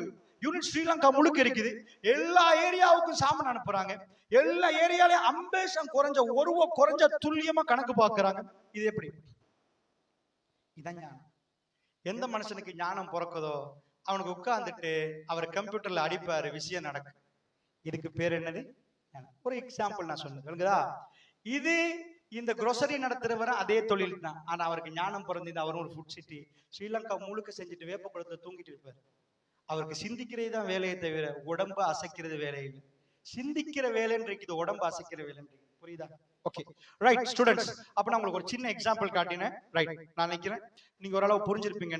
யூனிட் ஸ்ரீலங்கா முழுக்க இருக்குது. எல்லா ஏரியாவுக்கும் சாமான் அனுப்புறாங்க. எல்லா ஏரியாலையும் அம்பேஷம் குறைஞ்ச குறைஞ்ச துல்லியமா கணக்கு பாக்குறாங்க. இது எப்படி? இதான் ஞானம். எந்த மனுஷனுக்கு ஞானம் பிறக்குதோ அவனுக்கு உட்கார்ந்துட்டு அவர் கம்ப்யூட்டர்ல அடிப்பாரு, விஷயம் நடக்கும். இதுக்கு பேர் என்னது? ஒரு எக்ஸாம்பிள் நான் சொன்னது. இது இந்த grocery நடத்துறவர அதே தொழில் தான். ஆனா அவருக்கு ஞானம் பிறந்தது. அவர் ஒரு ஃபுட் சிட்டி ஸ்ரீலங்கா முழுக்க செஞ்சுட்டு வேப்ப குளத்துல தூங்கிட்டு இருப்பாரு. அவருக்கு சிந்திக்கிறதே தான் வேலையை தவிர உடம்ப அசைக்கிறது வேலை இல்லை. சிந்திக்கிற வேலைன்றைக்கு இது உடம்பு அசைக்கிற வேலைன்றைக்கு. புரியுதா? ஓகே ரைட் ஸ்டூடெண்ட்ஸ், அப்ப நான் உங்களுக்கு ஒரு சின்ன எக்ஸாம்பிள் காட்டினேன். ரைட், நான் நினைக்கிறேன் நீங்க ஓரளவு புரிஞ்சிருப்பீங்க.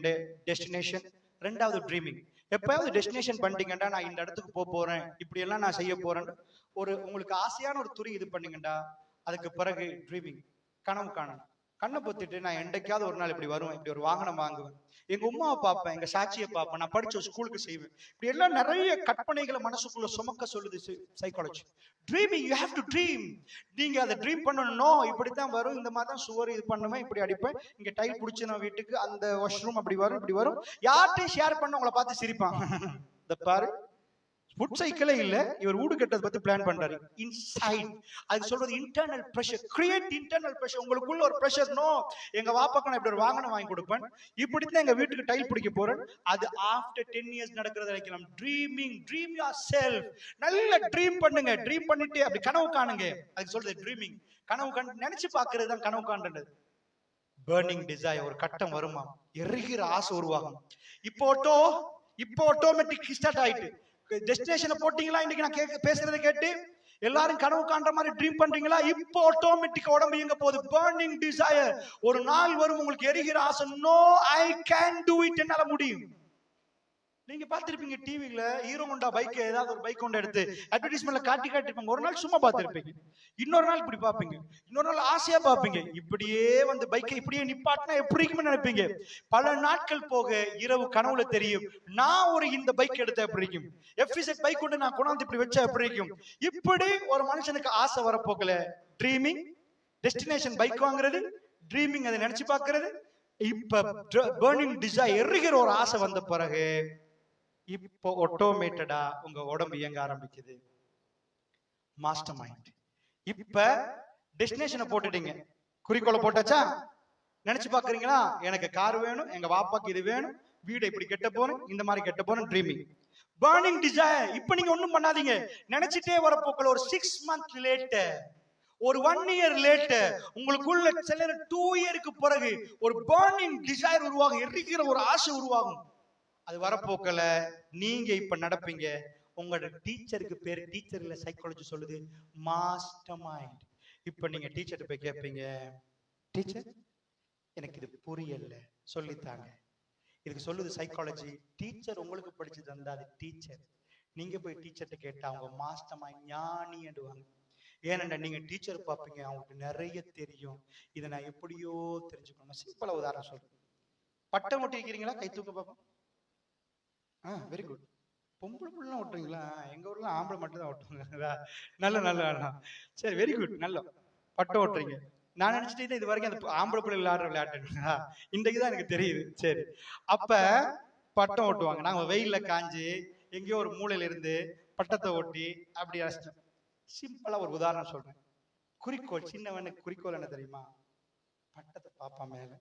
டெஸ்டினேஷன், ரெண்டாவது ட்ரீமிங். எப்பயாவது டெஸ்டினேஷன் பண்ணிட்டீங்கடா, நான் இந்த இடத்துக்கு போக போறேன், இப்படி எல்லாம் நான் செய்ய போறேன், ஒரு உங்களுக்கு ஆசையான ஒரு துறை இது பண்ணீங்கடா, அதுக்கு பிறகு ட்ரீமிங், கனவு காணும். கண்ணை பொத்திட்டு நான் என்றைக்காவது ஒரு நாள் இப்படி வருவேன், இப்படி ஒரு வாகனம் வாங்குவேன், எங்க உமாவை பார்ப்பேன், எங்க சாட்சியை பார்ப்பேன், நான் படிச்ச ஸ்கூலுக்கு செய்வேன், இப்படி எல்லாம் நிறைய கற்பனைகளை மனசுக்குள்ள சுமக்க சொல்லுது psychology. Dreaming, you have to dream. நீங்க அதை ட்ரீம் பண்ணணும், இப்படித்தான் வரும், இந்த மாதிரி தான் சுவர் இது பண்ணுவேன், இப்படி அடிப்பேன், இங்க டைல் பிடிச்சி நான் வீட்டுக்கு, அந்த வாஷ்ரூம் அப்படி வரும், இப்படி வரும். யார்ட்டையும் ஷேர் பண்ண உங்களை பார்த்து சிரிப்பான். இந்த பாரு, ஃபுட் சைக்கிளே இல்ல, இவர் வீடு கட்டதை பத்தி பிளான் பண்றாரு. இன்சைட், அது சொல்றது internal pressure. Create internal pressure. உங்களுக்குள்ள ஒரு பிரஷர். நோ, எங்க வாப்பாக்கு நான் இப்படி ஒரு வாகனம் வாங்கி கொடுப்பேன், இப்படித்தான் எங்க வீட்டுக்கு டைல் பிடிக்க போறேன். அது ஆஃப்டர் 10 இயர்ஸ் நடக்கிறத வைக்கலாம். Dreaming, dream your self. நல்ல ட்ரீம் பண்ணுங்க, ட்ரீம் பண்ணிட்டு அப்படி கனவு காணுங்க. அதுக்கு சொல்றது ட்ரீமிங். கனவு கண்டு நினைச்சு பாக்குறது தான் கனவு காண்றது. பர்னிங் டிசைர், ஒரு கட்டம் வருமா, எரிகிற ஆசை உருவாகும். இப்போ ஆட்டோமேட்டிக் ஸ்டார்ட் ஆயிட்டு. டெஸ்டினேஷனை போட்டீங்களா? இன்னைக்கு நான் பேசுறதை கேட்டு எல்லாரும் கனவு காண்ற மாதிரி ட்ரீம் பண்றீங்களா? இப்போ ஆட்டோமேட்டிக்கா உடம்பு இயங்க போகுது. Burning desire. ஒரு நாள் வரும் உங்களுக்கு எரிகிற ஆசை. No, I can do it, என்னால முடியும். நீங்க பாத்திருப்பீங்க டிவில ஹீரோ ஹோண்டா பைக், ஏதாவது ஒரு பைக் கொண்டு எடுத்து அட்வர்டைஸ்மெண்ட்ல காட்டிருப்பாங்க. ஒரு நாள் சும்மா பாத்திருப்பீங்க, இன்னொரு நாள் இப்படி பாப்பீங்க, இன்னொரு நாள் ஆசையா பாப்பீங்க. இப்படியே வந்து பைக்கை இப்படியே நிப்பாட்டினா எப்படி இருக்குன்னு நினைப்பீங்க. பல நாட்கள் போக இரவு கனவுல தெரியும், நான் ஒரு இந்த பைக் எடுத்த எப்படி இருக்கும், எஃப்இசெட் பைக் கொண்டு நான் கொண்டாந்து இப்படி வச்சா எப்படி இருக்கும். இப்படி ஒரு மனுஷனுக்கு ஆசை வரப்போக்கல. ட்ரீமிங், டெஸ்டினேஷன் பைக் வாங்குறது, ட்ரீமிங் அதை நினைச்சு பாக்குறது. இப்ப பர்னிங் டிசைர், எரிகிற ஒரு ஆசை வந்த பிறகு இப்போ ஆட்டோமேட்டடா உங்க உடம்பு இயங்க ஆரம்பிக்குது. Master mind. இப்ப டெஸ்டினேஷனை போட்டுட்டீங்க, குறிக்கோளை போட்டாச்சா? நினைச்சு பாக்குறீங்களா? எனக்கு கார் வேணும், எங்க வாப்பாக்கு இது வேணும், வீடு இப்படி கெட்ட போறேன், இந்த மாதிரி கெட்ட போறேன். ட்ரீமிங். Burning desire. இப்ப நீங்க ஒண்ணும் பண்ணாதீங்க, நினைச்சிட்டே வரப்போக்கல. ஒரு 6 months லேட்டர், ஒரு 1 year லேட்டர், உங்களுக்குள்ள சில 2 years பிறகு ஒரு பர்னிங் டிசைர் உருவாகும், எரிக்கிற ஒரு ஆசை உருவாகும். அது வரப்போக்கல நீங்க இப்ப நடப்பீங்க. உங்களோட டீச்சருக்கு பேரு, டீச்சர்ல சைக்காலஜி சொல்லுது மாஸ்டர் மைண்ட். இப்ப நீங்க டீச்சர்ட்ட போய் கேட்பீங்க, டீச்சர் எனக்கு இது புரியல, சொல்லித்தாங்க. இதுக்கு சொல்லுது சைக்காலஜி, டீச்சர் உங்களுக்கு படிச்சு தந்தா அது டீச்சர். நீங்க போய் டீச்சர்ட்ட கேட்டா அவங்க மாஸ்டர் மைண்ட், ஞானி எடுவாங்க. ஏனென்றா நீங்க டீச்சர் பார்ப்பீங்க, அவங்களுக்கு நிறைய தெரியும், இதை நான் எப்படியோ தெரிஞ்சுக்கணும். சிம்பிளா உதாரணம் சொல்றேன். பட்டம் ஒட்டி வைக்கிறீங்களா? கை தூக்க பார்ப்போம். Very good. பொம்பளை புள்ளலாம் ஓட்டுறீங்களா? எங்க ஊர்ல ஆம்பளை மட்டும் தான் ஓட்டுவாங்க. நல்ல நல்ல சரி, வெரி குட். நல்ல பட்டம் ஓட்டுறீங்க. நான் நினைச்சிட்டு இது வரைக்கும் அந்த ஆம்பளை பிள்ளை விளையாடுற விளையாட்டு இன்றைக்குதான் எனக்கு தெரியுது. சரி, அப்ப பட்டம் ஓட்டுவாங்க. நாங்க வெயில்ல காஞ்சி எங்கேயோ ஒரு மூலையில இருந்து பட்டத்தை ஓட்டி அப்படி அரைச்சிட்டோம். சிம்பிளா ஒரு உதாரணம் சொல்றேன். குறிக்கோள், சின்னவனுக்கு குறிக்கோள் என்ன தெரியுமா? பட்டத்தை பாப்பான் மேல.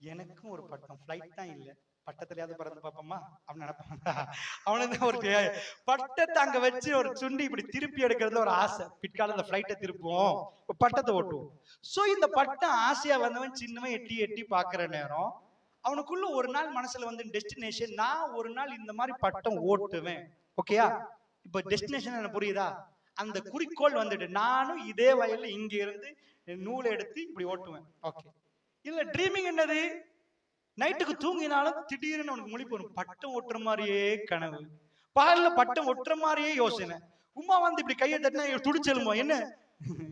எனக்கும் ஒரு பட்டம், ஃபிளைட் தான் இல்லை, பட்டத்திலேயாவது பறந்து பாப்போமா அப்படின்னு நினைப்பாங்க. அவனுக்கு ஒரு பட்டத்தை அங்க வச்சு ஒரு சுண்டி இப்படி திருப்பி எடுக்கிறது ஒரு ஆசை. பிற்கால ஃபிளைட்டை திருப்புவோம், பட்டத்தை ஓட்டுவோம். சோ இந்த பட்டம் ஆசையா வந்தவன் சின்னவன் எட்டி எட்டி பாக்குற நேரம் அவனுக்குள்ள ஒரு நாள் மனசுல வந்து டெஸ்டினேஷன், நான் ஒரு நாள் இந்த மாதிரி பட்டம் ஓட்டுவேன். ஓகேயா? இப்ப டெஸ்டினேஷன் என்ன புரியுதா? அந்த குறிக்கோள் வந்துட்டு நானும் இதே வயல்ல இங்க இருந்து நூலை எடுத்து இப்படி ஓட்டுவேன். ஓகே. இல்ல ட்ரீமிங் என்னது? நைட்டுக்கு தூங்கினாலும் திடீர்னு அவனுக்கு முழிப்பு வரும், பட்டம் ஒட்டுற மாதிரியே கனவு, பகல்ல பட்டம் ஒட்டுற மாதிரியே யோசனை. உமா வந்து இப்படி கையை தட்டினா துடிச்செலுமோ, என்ன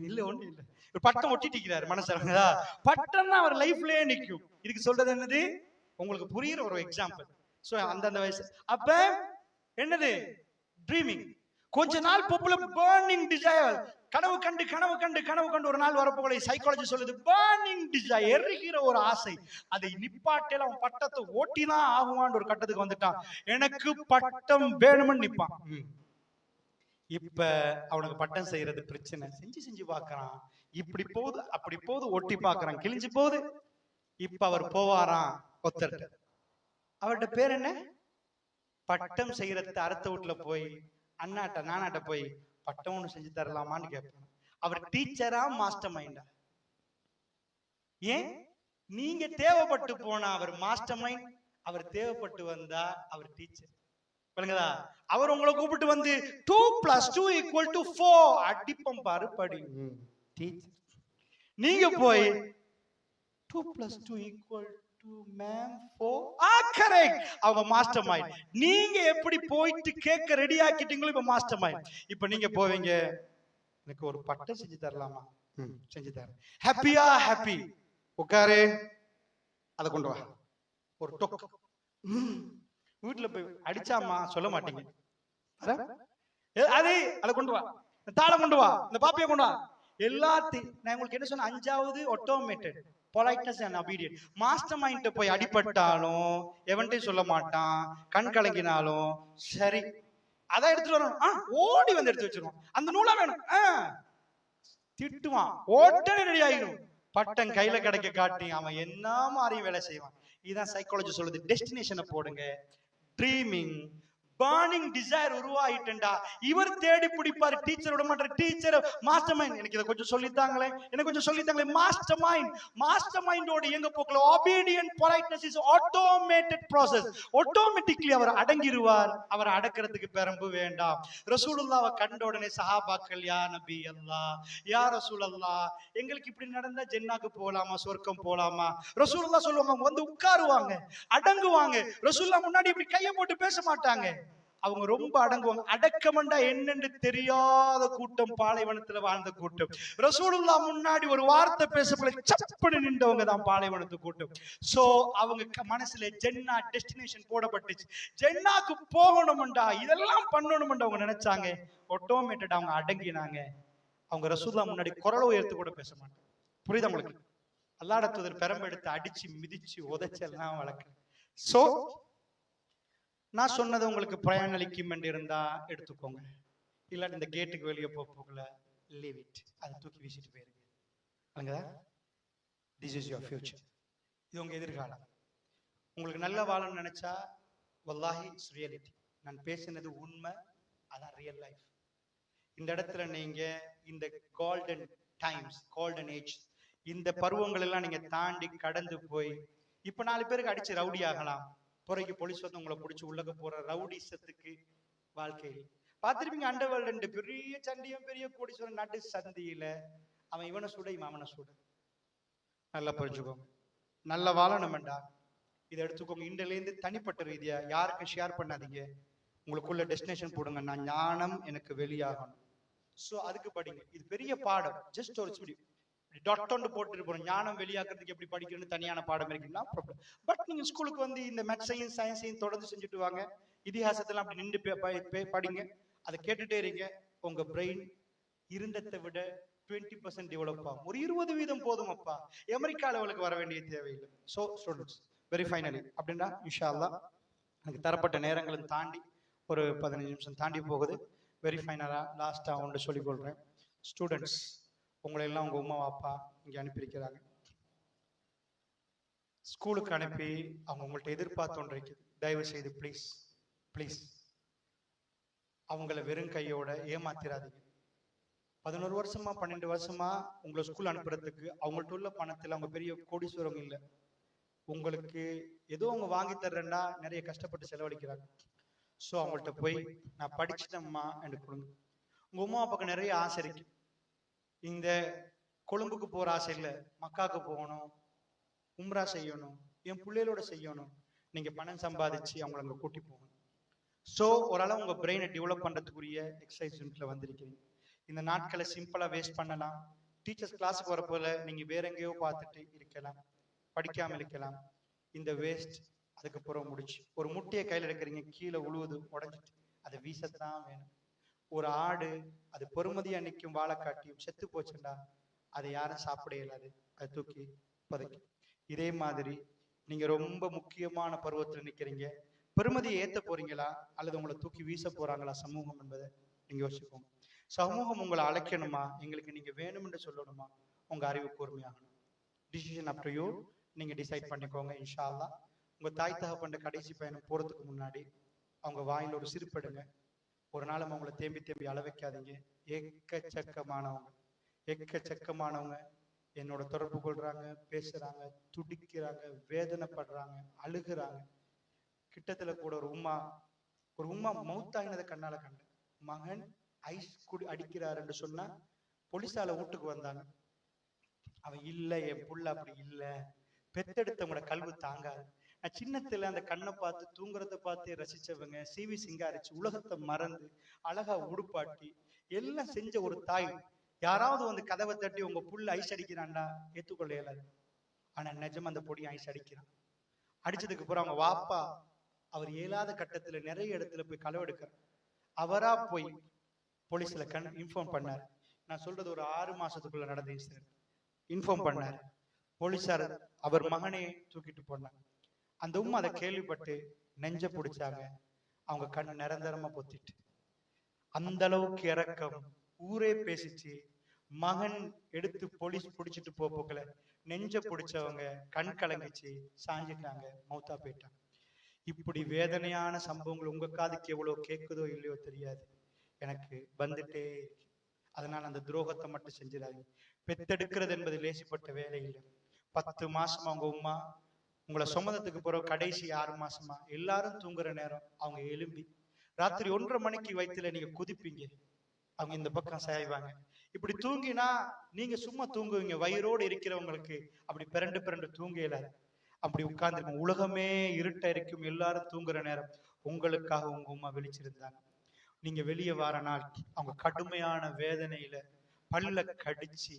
இல்ல ஒண்ணு இல்ல, பட்டம் ஒட்டிட்டு மனசுல. பட்டம் தான் அவர் லைஃப்லயே நிக்கும். இதுக்கு சொல்றது என்னது? உங்களுக்கு புரியுற ஒரு எக்ஸாம்பிள். சோ அந்தந்த வயசு அப்ப என்னது? ட்ரீமிங். கொஞ்ச நாள் பொப்புல பர்னிங் டிசைர், கனவு கண்டு கனவு கண்டு கனவு கண்டு ஒரு நாள் வரப்போல சைக்காலஜி சொல்லுது பர்னிங் டிசைர், எரிகிற ஒரு ஆசை. அதை நிப்பாட்டேல அவன் பட்டத்தை ஓட்டிதான் ஆகுவான்னு ஒரு கட்டத்துக்கு வந்துட்டான். எனக்கு பட்டம் வேணும்னு நிப்பான். இப்ப அவனுக்கு பட்டம் செய்யறது பிரச்சனை. செஞ்சு செஞ்சு பாக்குறான், இப்படி போகுது அப்படி போகுது, ஒட்டி பாக்குறான், கிழிஞ்சு போகுது. இப்ப அவர் போவாராம் ஒருத்தர், அவர்கிட்ட பேர் என்ன? பட்டம் செய்யறது அறுத்த வீட்டுல போய் அண்ணாட்ட நானாட்ட போய் பட்டம் ஒண்ணு செஞ்சு தரலாமான்னு கேட்பேன். அவர் டீச்சரா மாஸ்டர் மைண்டா? ஏன் நீங்க தேவைப்பட்டு போனா அவர் மாஸ்டர் மைண்ட், அவர் தேவைப்பட்டு வந்தா அவர் டீச்சர். பாருங்களா, அவர் உங்களை கூப்பிட்டு வந்து 2 + 2 = 4 அடிப்பம் பாரு படி. நீங்க போய் 2 + 2 = மேம் 4 கரெக்ட். அவங்க மாஸ்டர் மைண்ட். நீங்க எப்படி போயிட்டு கேட்க ரெடி ஆக்கிட்டீங்களோ இப்ப மாஸ்டர் மைண்ட். இப்ப நீங்க போவீங்க, எனக்கு ஒரு பட்டை செஞ்சு தரலாமா? செஞ்சு தரேன். ஹாப்பியா? ஹாப்பி. உட்காரு, அதை கொண்டு வா. ஒரு டொக். வீட்டுல போய் அடிச்சாமா சொல்ல மாட்டீங்க. அது அதை கொண்டு வா, தாளை கொண்டு வா, இந்த பாப்பியை கொண்டு வா. எல்லாத்தையும் நான் உங்களுக்கு என்ன சொன்ன, 5வது automated politeness and obedience. Master mind போய் அடிபட்டாலும் எவன்ட்டையும் சொல்ல மாட்டான், கண் கலங்கினாலும் சரி அதான் எடுத்துட்டு வரணும். ஓடி வந்து எடுத்து வச்சிருவான். அந்த நூலா வேணும், திட்டுவான், உடனே ரெடி ஆயிடும். பட்டம் கையில கிடைக்க காட்டி அவன் என்ன மாதிரி வேலை செய்வான். இதுதான் சைக்காலஜி சொல்லுது. டெஸ்டினேஷனை போடுங்க. ட்ரீமிங், பர்னிங் டிசைர் உருவாயிட்டா இவர் தேடி பிடிப்பாரு. டீச்சர் விட மாட்டார். டீச்சர் மாஸ்டர் மைண்ட், எனக்கு இதை கொஞ்சம் சொல்லித்தாங்களே, எனக்கு கொஞ்சம் சொல்லித்தாங்களே. மாஸ்டர் மைண்ட், மாஸ்டர் மைண்டோட எங்க போக்கல obedient politeness is automated process. Automatically அவர் அடங்கிடுவார். அவர் அடக்கிறதுக்கு பெரம்பு வேண்டாம். ரசூலுல்லாஹ்வை கண்ட உடனே சஹாபாக்கள், யா நபி அல்லாஹ், யா ரசூலல்லாஹ், எங்களுக்கு இப்படி நடந்தா ஜென்னாக்கு போலாமா, சொர்க்கம் போலாமா? ரசூலுல்லாஹ் சொல்லுவாங்க, வந்து உட்காருவாங்க, அடங்குவாங்க. ரசூலுல்லாஹ் முன்னாடி இப்படி கையை போட்டு பேச மாட்டாங்க. அவங்க ரொம்ப அடங்குவாங்க. அடக்கமண்டா என்னன்னு தெரியாத கூட்டம், பாலைவனத்துல வாழ்ந்த கூட்டம். ரசூலுல்லாஹ் முன்னாடி ஒரு வார்த்தை பேசப்பட சப்படி நின்றவங்க தான் பாலைவனத்து கூட்டம். சோ அவங்க மனசுல ஜென்னா டெஸ்டினேஷன் போடப்பட்டுச்சு. ஜென்னாக்கு போகணும்டா, இதெல்லாம் பண்ணணும்டா அவங்க நினைச்சாங்க. ஆட்டோமேட்டட் அவங்க அடங்கினாங்க. அவங்க ரசூலுல்லாஹ் முன்னாடி குரலை உயர்த்து கூட பேச மாட்டாங்க. புரியுதா உங்களுக்கு? அல்லாஹ்வுடைய தூதர் பெரம்பெடுத்து அடிச்சு மிதிச்சு உதைச்செல்லாம் வளர்க்க. சோ நான் சொன்னது உங்களுக்கு பயனளிக்கும் என்று இருந்தா எடுத்துக்கோங்க. இல்ல இந்த கேட்டுக்கு வெளியே போகல, லீவ் இட். அதை தூக்கி வீசிட்டு போயிருங்க. அங்கதான் திஸ் இஸ் யுவர் ஃபியூச்சர். இது உங்க எதிர்காலம். உங்களுக்கு நல்ல வாழணும்னு நினைச்சா வல்லாஹி இட்ஸ் ரியாலிட்டி. நான் பேசினது உண்மை, அதான் ரியல் லைஃப். இந்த இடத்துல நீங்க இந்த கோல்டன் டைம்ஸ், கோல்டன் ஏஜ், இந்த பருவங்கள் எல்லாம் நீங்க தாண்டி கடந்து போய் இப்ப 4 பேருக்கு அடிச்சு ரவுடி ஆகலாம். புறைக்கு போலீஸ் வந்து உங்களை பிடிச்சி உள்ளக போற ரவுடிசத்துக்கு வாழ்க்கையில் பார்த்திருப்பீங்க. அண்டர்வேல்டு பெரிய சண்டியும் பெரிய கோடீஸ்வரன் நடு சந்தியில அவன் இவனை சுட, இவன் அவனை சுட. நல்லா புரிஞ்சுக்கோங்க. நல்ல வாழணும்டா இதை எடுத்துக்கோங்க. இன்றில இருந்து தனிப்பட்ட ரீதியா யாருக்கும் ஷேர் பண்ணாதீங்க. உங்களுக்குள்ள டெஸ்டினேஷன் போடுங்க. நான் ஞானம் எனக்கு வெளியாகணும். சோ அதுக்கு படிங்க. இது பெரிய பாடம். ஜஸ்ட் ஒரு ஸ்டுடி டாட் போட்டு போறோம். ஞானம் வெளியாக்குறதுக்கு எப்படி படிக்கணும்னு தனியான பாடம் இருக்குன்னா ப்ராப்ளம். பட் நீங்க ஸ்கூலுக்கு வந்து இந்த மேத்ஸையும் சயின்ஸையும் தொடர்ந்து செஞ்சுட்டு வாங்க. இதிகாசத்தெல்லாம் அப்படி நின்று படிங்க. அதை கேட்டுட்டே இருங்க. உங்க பிரெயின் இருந்ததை விட 20% டெவலப் ஆகும். ஒரு 20% போதும் அப்பா. அமெரிக்கா லெவலுக்கு வர வேண்டிய தேவையில்லை. ஸோ ஸ்டூடெண்ட்ஸ், வெரி ஃபைனலி அப்படின்னா இன்ஷா அல்லாஹ் எனக்கு தரப்பட்ட நேரங்களும் தாண்டி ஒரு 15 நிமிஷம் தாண்டி போகுது. வெரி ஃபைனலா லாஸ்டா ஒன்று சொல்லிக் கொள்றேன். ஸ்டூடெண்ட்ஸ், உங்களை எல்லாம் உங்க அம்மா அப்பா இங்க அனுப்பியிருக்கிறாங்க. ஸ்கூலுக்கு அனுப்பி அவங்க உங்கள்ட்ட எதிர்பார்த்து ஒன்று இருக்குது. தயவு செய்து ப்ளீஸ் ப்ளீஸ் அவங்கள வெறும் கையோட ஏமாத்திராதீங்க. 11 வருஷமா 12 வருஷமா உங்களை ஸ்கூல் அனுப்புறதுக்கு அவங்கள்ட்ட உள்ள பணத்தில் அவங்க பெரிய கோடீஸ்வரம் இல்லை. உங்களுக்கு ஏதோ அவங்க வாங்கி தர்றேன்னா நிறைய கஷ்டப்பட்டு செலவழிக்கிறாங்க. ஸோ அவங்கள்ட்ட போய் நான் படிச்சுட்டேம்மா என்று கொடுங்க. உங்க அம்மா அப்பாவுக்கு நிறைய ஆசை இருக்கு. இந்த கொழும்புக்கு போற ஆசை இல்லை, மக்காவுக்கு போகணும், உம்ரா செய்யணும், என் பிள்ளைகளோட செய்யணும். நீங்க பணம் சம்பாதிச்சு அவங்களை அங்க கூட்டி போகணும். ஸோ ஓரளவு உங்க பிரெயினை டெவலப் பண்றதுக்குரிய எக்ஸசைஸ் யூனிட்ல வந்திருக்கீங்க. இந்த நாட்களை சிம்பிளா வேஸ்ட் பண்ணலாம். டீச்சர்ஸ் கிளாஸுக்கு வரப்போல நீங்க வேற எங்கேயோ பார்த்துட்டு இருக்கலாம், படிக்காம இருக்கலாம். இந்த வேஸ்ட் அதுக்கப்புறம் முடிச்சு ஒரு முட்டையை கையில் எடுக்கிறீங்க, கீழே உழுவுது, உடஞ்சிட்டு, அதை வீசத்தான் வேணும். ஒரு ஆடு அது பொறுமதியா நிற்கும், வாழை காட்டியும் செத்து போச்சுண்டா அதை யாரும் சாப்பிட இயலாது, அதை தூக்கி புதைக்கும். இதே மாதிரி நீங்க ரொம்ப முக்கியமான பருவத்தில் நிற்கிறீங்க. பெருமதியை ஏத்த போறீங்களா அல்லது உங்களை தூக்கி வீச போறாங்களா சமூகம் என்பதை நீங்க யோசிச்சுக்கோங்க. சமூகம் உங்களை அழைக்கணுமா, எங்களுக்கு நீங்க வேணும் என்று சொல்லணுமா, உங்க அறிவு கூர்மையாகணும். Decision up to you. நீங்க டிசைட் பண்ணிக்கோங்க. இன்ஷா அல்லாஹ் உங்க தாய் தகப்பன்ற கடைசி பயணம் போறதுக்கு முன்னாடி அவங்க வாயில ஒரு சிரிப்படுங்க. ஒரு நாள் அவங்களை தேம்பி தேம்பி அள வைக்காதீங்க. எக்கச்சக்கமானவங்க என்னோட தொடர்பு கொள்றாங்க, பேசுறாங்க, துடிக்கிறாங்க, வேதனைப்படுறாங்க, அழுகுறாங்க. கிட்டத்துல கூட ஒரு உம்மா ஒரு உம்மா மௌத்தாயினதை கண்ணால கண்டேன். மகன் ஐஸ் குடி அடிக்கிறார் என்று சொன்னா போலீஸால வீட்டுக்கு வந்தாங்க. அவன் இல்ல, என் புள்ள அப்படி இல்ல, பெத்தெடுத்தவங்களோட கல்வி தாங்காது. நான் சின்னத்துல அந்த கண்ணை பார்த்து தூங்குறத பார்த்து ரசிச்சவங்க, சிவி சிங்காரிச்சு உலகத்தை மறந்து அழகா உடுப்பாட்டி எல்லாம் செஞ்ச ஒரு தாய் யாராவது வந்து கதவை தட்டி உங்க புள்ள ஐஸ் அடிக்கிறான்டா ஏத்துக்கொள்ள இயலாது. ஆனா நிஜம் அந்த பொடி ஐஸ் அடிக்கிறான். அடிச்சதுக்கு அப்புறம் அவங்க வாப்பா அவர் இயலாத கட்டத்துல நிறைய இடத்துல போய் களவு எடுக்கிறார். அவரா போய் போலீஸ்ல இன்ஃபார்ம் பண்ணார். நான் சொல்றது ஒரு 6 மாசத்துக்குள்ள நடந்த இன்சிடென்ட். இன்ஃபார்ம் பண்ணார். போலீஸார் அவர் மகனே தூக்கிட்டு போனாங்க. அந்த உம்மா அதை கேள்விப்பட்டு நெஞ்ச பிடிச்சாங்க. அவங்க கண் நிரந்தரமா பொத்திட்டு, அந்த அளவுக்கு இறக்கம் ஊரே பேசிச்சு. மகன் எடுத்து போலீஸ் பிடிச்சிட்டு போக்கல நெஞ்ச பிடிச்சவங்க கண் கலங்கிச்சு, சாஞ்சிட்டாங்க, மௌத்தா போயிட்டாங்க. இப்படி வேதனையான சம்பவங்கள் உங்க காதுக்கு எவ்வளவு கேட்குதோ இல்லையோ தெரியாது, எனக்கு வந்துட்டே. அதனால அந்த துரோகத்தை மட்டும் செஞ்சிடாதீங்க. பெத்தெடுக்கிறது என்பது லேசிப்பட்ட வேலை இல்லை. 10 மாசமா அவங்க உம்மா உங்களை சுமந்ததுக்கு பிறகு கடைசி 6 மாசமா எல்லாரும் தூங்குற நேரம் அவங்க எழும்பி ராத்திரி 1:30 மணிக்கு வயிற்றுல நீங்க குதிப்பீங்க, அவங்க இந்த பக்கம் சாய்வாங்க. இப்படி தூங்கினா நீங்க சும்மா தூங்குவீங்க. வயிறோடு இருக்கிறவங்களுக்கு அப்படி பிறண்டு தூங்க இயலாது. அப்படி உட்கார்ந்து உலகமே இருட்ட இருக்கும், எல்லாரும் தூங்குற நேரம் உங்களுக்காக உங்க உம்மா விழிச்சிருந்தாங்க. நீங்க வெளியே வார நாள் அவங்க கடுமையான வேதனையில பல்ல கடிச்சு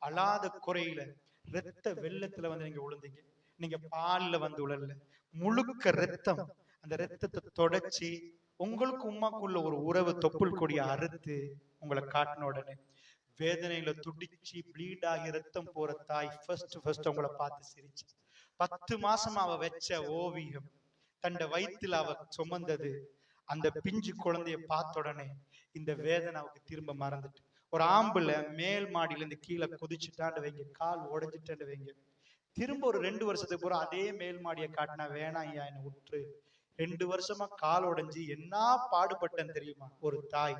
அழாத குறையில ரத்த வெள்ளத்துல வந்து நீங்க விழுந்தீங்க. நீங்க பால்ல வந்து உழல்ல, முழுக்க ரத்தம். அந்த ரத்தத்தை தொடச்சி உங்களுக்கு உம்மாக்குள்ள ஒரு உறவு தொப்புள் கொடிய அறுத்து உங்களை காட்டின உடனே வேதனையில துடிச்சு ப்ளீட் ஆகி ரத்தம் போற தாய் ஃபர்ஸ்ட் உங்களை பார்த்து சிரிச்சு 10 மாசமா அவ வச்ச ஓவியம், தண்ட வயிற்றுல அவ சுமந்தது, அந்த பிஞ்சு குழந்தைய பார்த்த உடனே இந்த வேதனை அவருக்கு திரும்ப மறந்துட்டு, ஒரு ஆம்புல மேல் மாடியில இருந்து கீழே குதிச்சுட்டாண்டு வைங்க, கால் உடைஞ்சிட்டாண்டு வைங்க, திரும்ப ஒரு 2 வருஷத்துக்கு போற அதே மேல் மாடியை காட்டினா வேணாம் ஐயா என்ன விட்டுரு. 2 வருஷமா கால் உடைஞ்சு என்ன பாடுபட்டேன்னு தெரியுமா ஒரு தாய்.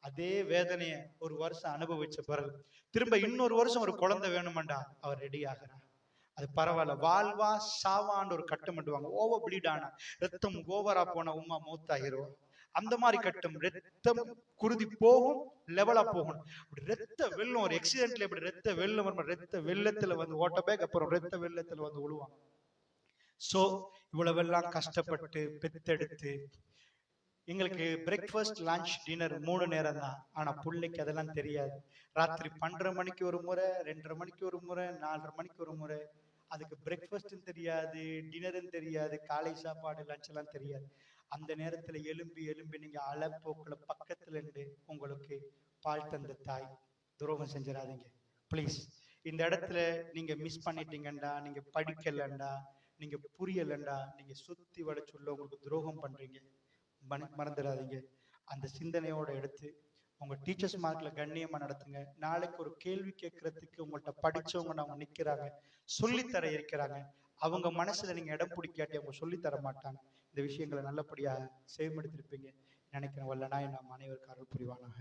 அதே வேதனைய ஒரு வருஷம் அனுபவிச்ச பிறகு திரும்ப இன்னொரு வருஷம் ஒரு குழந்தை வேணுமாண்டா அவர் ரெடி ஆகிறார். அது பரவாயில்ல, வாழ்வா சாவான்னு ஒரு கட்டம் பண்ணுவாங்க. ஓவர் பிளீட் ஆனா ரத்தம் ஓவரா போன உம்மா மௌத்தாகிரும். அந்த மாதிரி கட்டம் ரத்தம் குருதி போகும், லெவலா போகணும். அப்படி ரத்த வெள்ளம் ஒரு எக்ஸிடென்ட்ல இப்படி ரத்த வெள்ளம் வரும், ரத்த வெள்ளத்துல வந்து ஓட்ட பேக், அப்புறம் ரத்த வெள்ளத்துல வந்து விழுவாங்க. சோ இவ்வளவெல்லாம் கஷ்டப்பட்டு பெத்தெடுத்து எங்களுக்கு பிரேக்ஃபாஸ்ட் லஞ்ச் டின்னர் 3 நேரம் தான். ஆனா பிள்ளைக்கு அதெல்லாம் தெரியாது. ராத்திரி 12:30 மணிக்கு ஒரு முறை, 2:30 மணிக்கு ஒரு முறை, 4:30 மணிக்கு ஒரு முறை. அதுக்கு பிரேக்ஃபாஸ்டும் தெரியாது, டின்னரும் தெரியாது, காலை சாப்பாடு லஞ்ச் எல்லாம் தெரியாது. அந்த நேரத்துல எலும்பி நீங்க அலப்போக்குல பக்கத்துல இருந்து உங்களுக்கு பால் தந்த தாய் துரோகம் செஞ்சிடாதீங்க பிளீஸ். இந்த இடத்துல நீங்க மிஸ் பண்ணிட்டீங்கண்டா, நீங்க படிக்கலண்டா, நீங்க புரியலண்டா, நீங்க சுத்தி வட சொல்ல உங்களுக்கு துரோகம் பண்றீங்க, மறந்துடாதீங்க. அந்த சிந்தனையோட எடுத்து உங்க டீச்சர்ஸ் மார்க்ல கண்ணியமா நடத்துங்க. நாளைக்கு ஒரு கேள்வி கேட்கறதுக்கு உங்கள்கிட்ட படிச்சவங்க அவங்க நிக்கிறாங்க, சொல்லித்தர இருக்கிறாங்க. அவங்க மனசுல நீங்க இடம் பிடிக்காட்டி அவங்க சொல்லித்தர மாட்டாங்க. இந்த விஷயங்களை நல்லபடியா செயல்படுத்திருப்பீங்க நினைக்கிறேன். வல்லனா நம் அனைவருக்கு அருள் புரிவானாக.